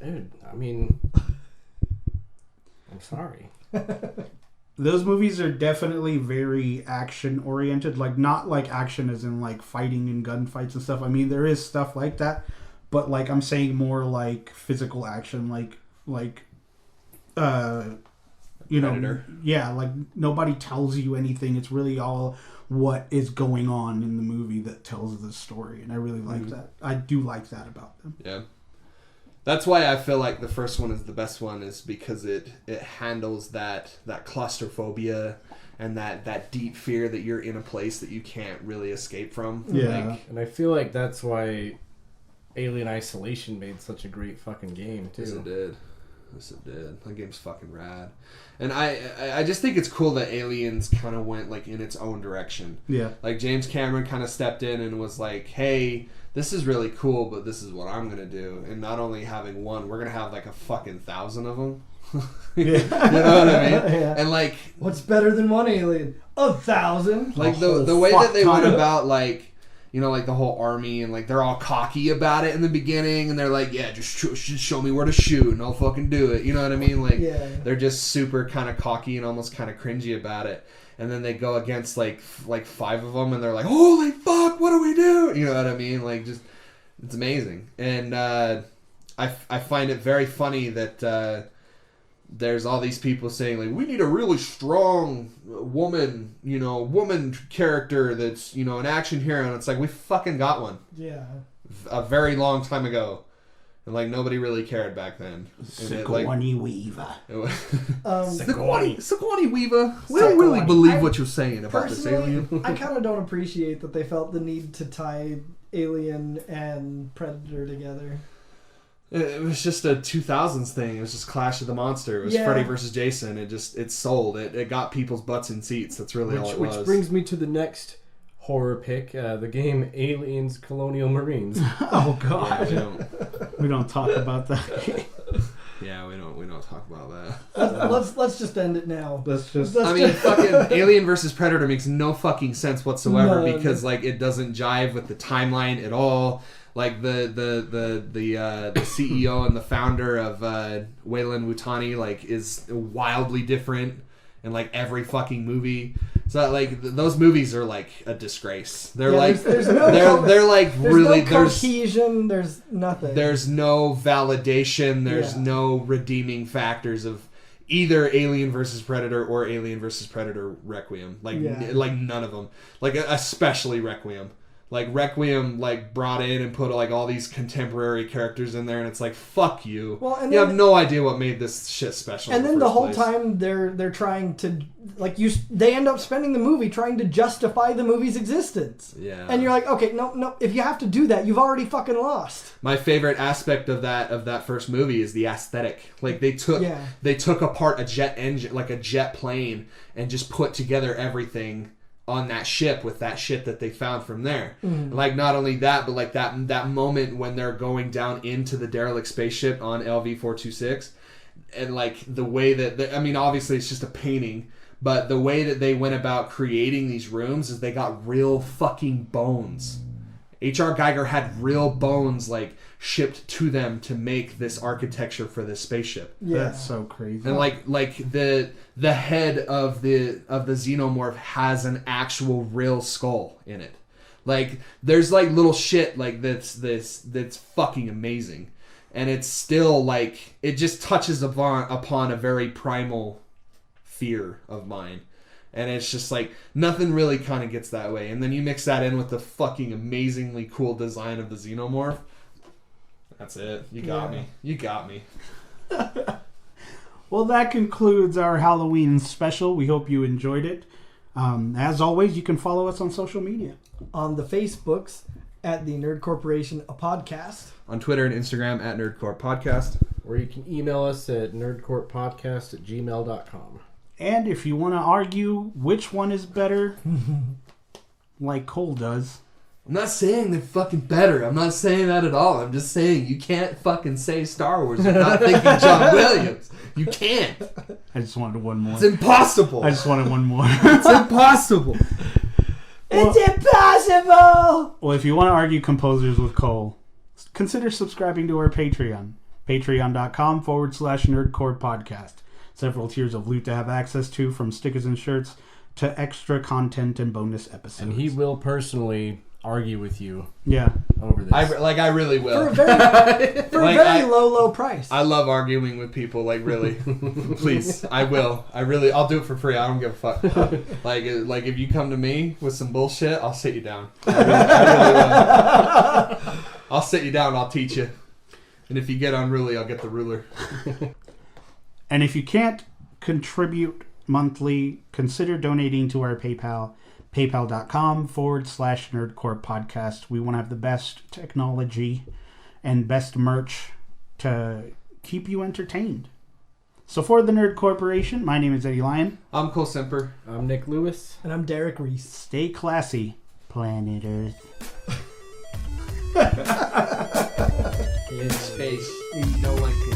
Dude, I mean, I'm sorry. Those movies are definitely very action oriented, like not like action as in like fighting and gunfights and stuff. I mean, there is stuff like that, but like I'm saying more like physical action, like you Predator. know, yeah, like nobody tells you anything. It's really all what is going on in the movie that tells the story, and I really like that. I do like that about them. Yeah. That's why I feel like the first one is the best one, is because it handles that claustrophobia and that deep fear that you're in a place that you can't really escape from. Yeah. And I feel like that's why Alien Isolation made such a great fucking game, too. Yes, it did. Yes, it did. That game's fucking rad. And I just think it's cool that Aliens kind of went like in its own direction. Yeah. Like James Cameron kind of stepped in and was like, hey, this is really cool, but this is what I'm going to do. And not only having one, we're going to have like a fucking 1,000 of them. You know what I mean? Yeah. And like... What's better than one alien? 1,000? Like the way that they went about like... You know, like the whole army, and like they're all cocky about it in the beginning, and they're like, yeah, just show me where to shoot and I'll fucking do it. You know what I mean? Like, they're just super kind of cocky and almost kind of cringy about it. And then they go against like 5 of them, and they're like, holy fuck, what do we do? You know what I mean? Like, just, it's amazing. And I find it very funny that there's all these people saying, like, we need a really strong woman character that's, you know, an action hero. And it's like, we fucking got one. Yeah. A very long time ago. And, like, nobody really cared back then. Sigourney Weaver. Sigourney Weaver. We don't really believe what you're saying about this alien. I kind of don't appreciate that they felt the need to tie Alien and Predator together. It was just a 2000s thing. It was just Clash of the Monster. It was Freddy versus Jason. It sold. It got people's butts in seats. That's really all it was. Which brings me to the next horror pick, the game Aliens Colonial Marines. Oh God. Yeah, we don't talk about that. Yeah, we don't talk about that. Let's just end it now. Fucking Alien versus Predator makes no fucking sense whatsoever because like it doesn't jive with the timeline at all. Like the CEO and the founder of Weyland-Yutani like is wildly different in like every fucking movie. So like those movies are like a disgrace. They're there's no cohesion. There's nothing. There's no validation. There's no redeeming factors of either Alien versus Predator or Alien versus Predator Requiem. Like none of them. Like especially Requiem. Like Requiem, like brought in and put like all these contemporary characters in there, and it's like fuck you. Well, and you have no idea what made this shit special. And then the whole time they're trying to they end up spending the movie trying to justify the movie's existence. Yeah. And you're like, okay, no, if you have to do that, you've already fucking lost. My favorite aspect of that first movie is the aesthetic. Like they took apart a jet engine, like a jet plane, and just put together everything on that ship with that shit that they found from there. Mm-hmm. Like not only that, but like that moment when they're going down into the derelict spaceship on LV-426, and like the way that obviously it's just a painting, but the way that they went about creating these rooms is they got real fucking bones H.R. Geiger had real bones like shipped to them to make this architecture for this spaceship. Yeah. That's so crazy. And like the head of the xenomorph has an actual real skull in it. Like there's like little shit like that's fucking amazing. And it's still like it just touches upon a very primal fear of mine. And it's just like nothing really kind of gets that way. And then you mix that in with the fucking amazingly cool design of the xenomorph. That's it. You got me. You got me. Well, that concludes our Halloween special. We hope you enjoyed it. As always, you can follow us on social media. On the Facebooks at the Nerd Corporation, a podcast. On Twitter and Instagram at Nerdcore Podcast. Or you can email us at nerdcorppodcast@gmail.com. And if you want to argue which one is better, like Cole does. I'm not saying they're fucking better. I'm not saying that at all. I'm just saying you can't fucking say Star Wars without thinking John Williams. You can't. I just wanted one more. It's impossible. I just wanted one more. It's impossible. It's impossible! Well, if you want to argue composers with Cole, consider subscribing to our Patreon. Patreon.com/Nerdcore Podcast. Several tiers of loot to have access to, from stickers and shirts to extra content and bonus episodes. And he will personally argue with you Yeah. over this. I really will. For a very low price. I love arguing with people, like really. Please, I will. I'll do it for free. I don't give a fuck. like if you come to me with some bullshit, I'll sit you down. I really will. I'll sit you down and I'll teach you. And if you get unruly, I'll get the ruler. And if you can't contribute monthly, consider donating to our PayPal, paypal.com/Nerdcore Podcast. We want to have the best technology and best merch to keep you entertained. So for the Nerd Corporation, my name is Eddie Lyon. I'm Cole Semper. I'm Nick Lewis. And I'm Derek Reese. Stay classy, planet Earth. In space, no one can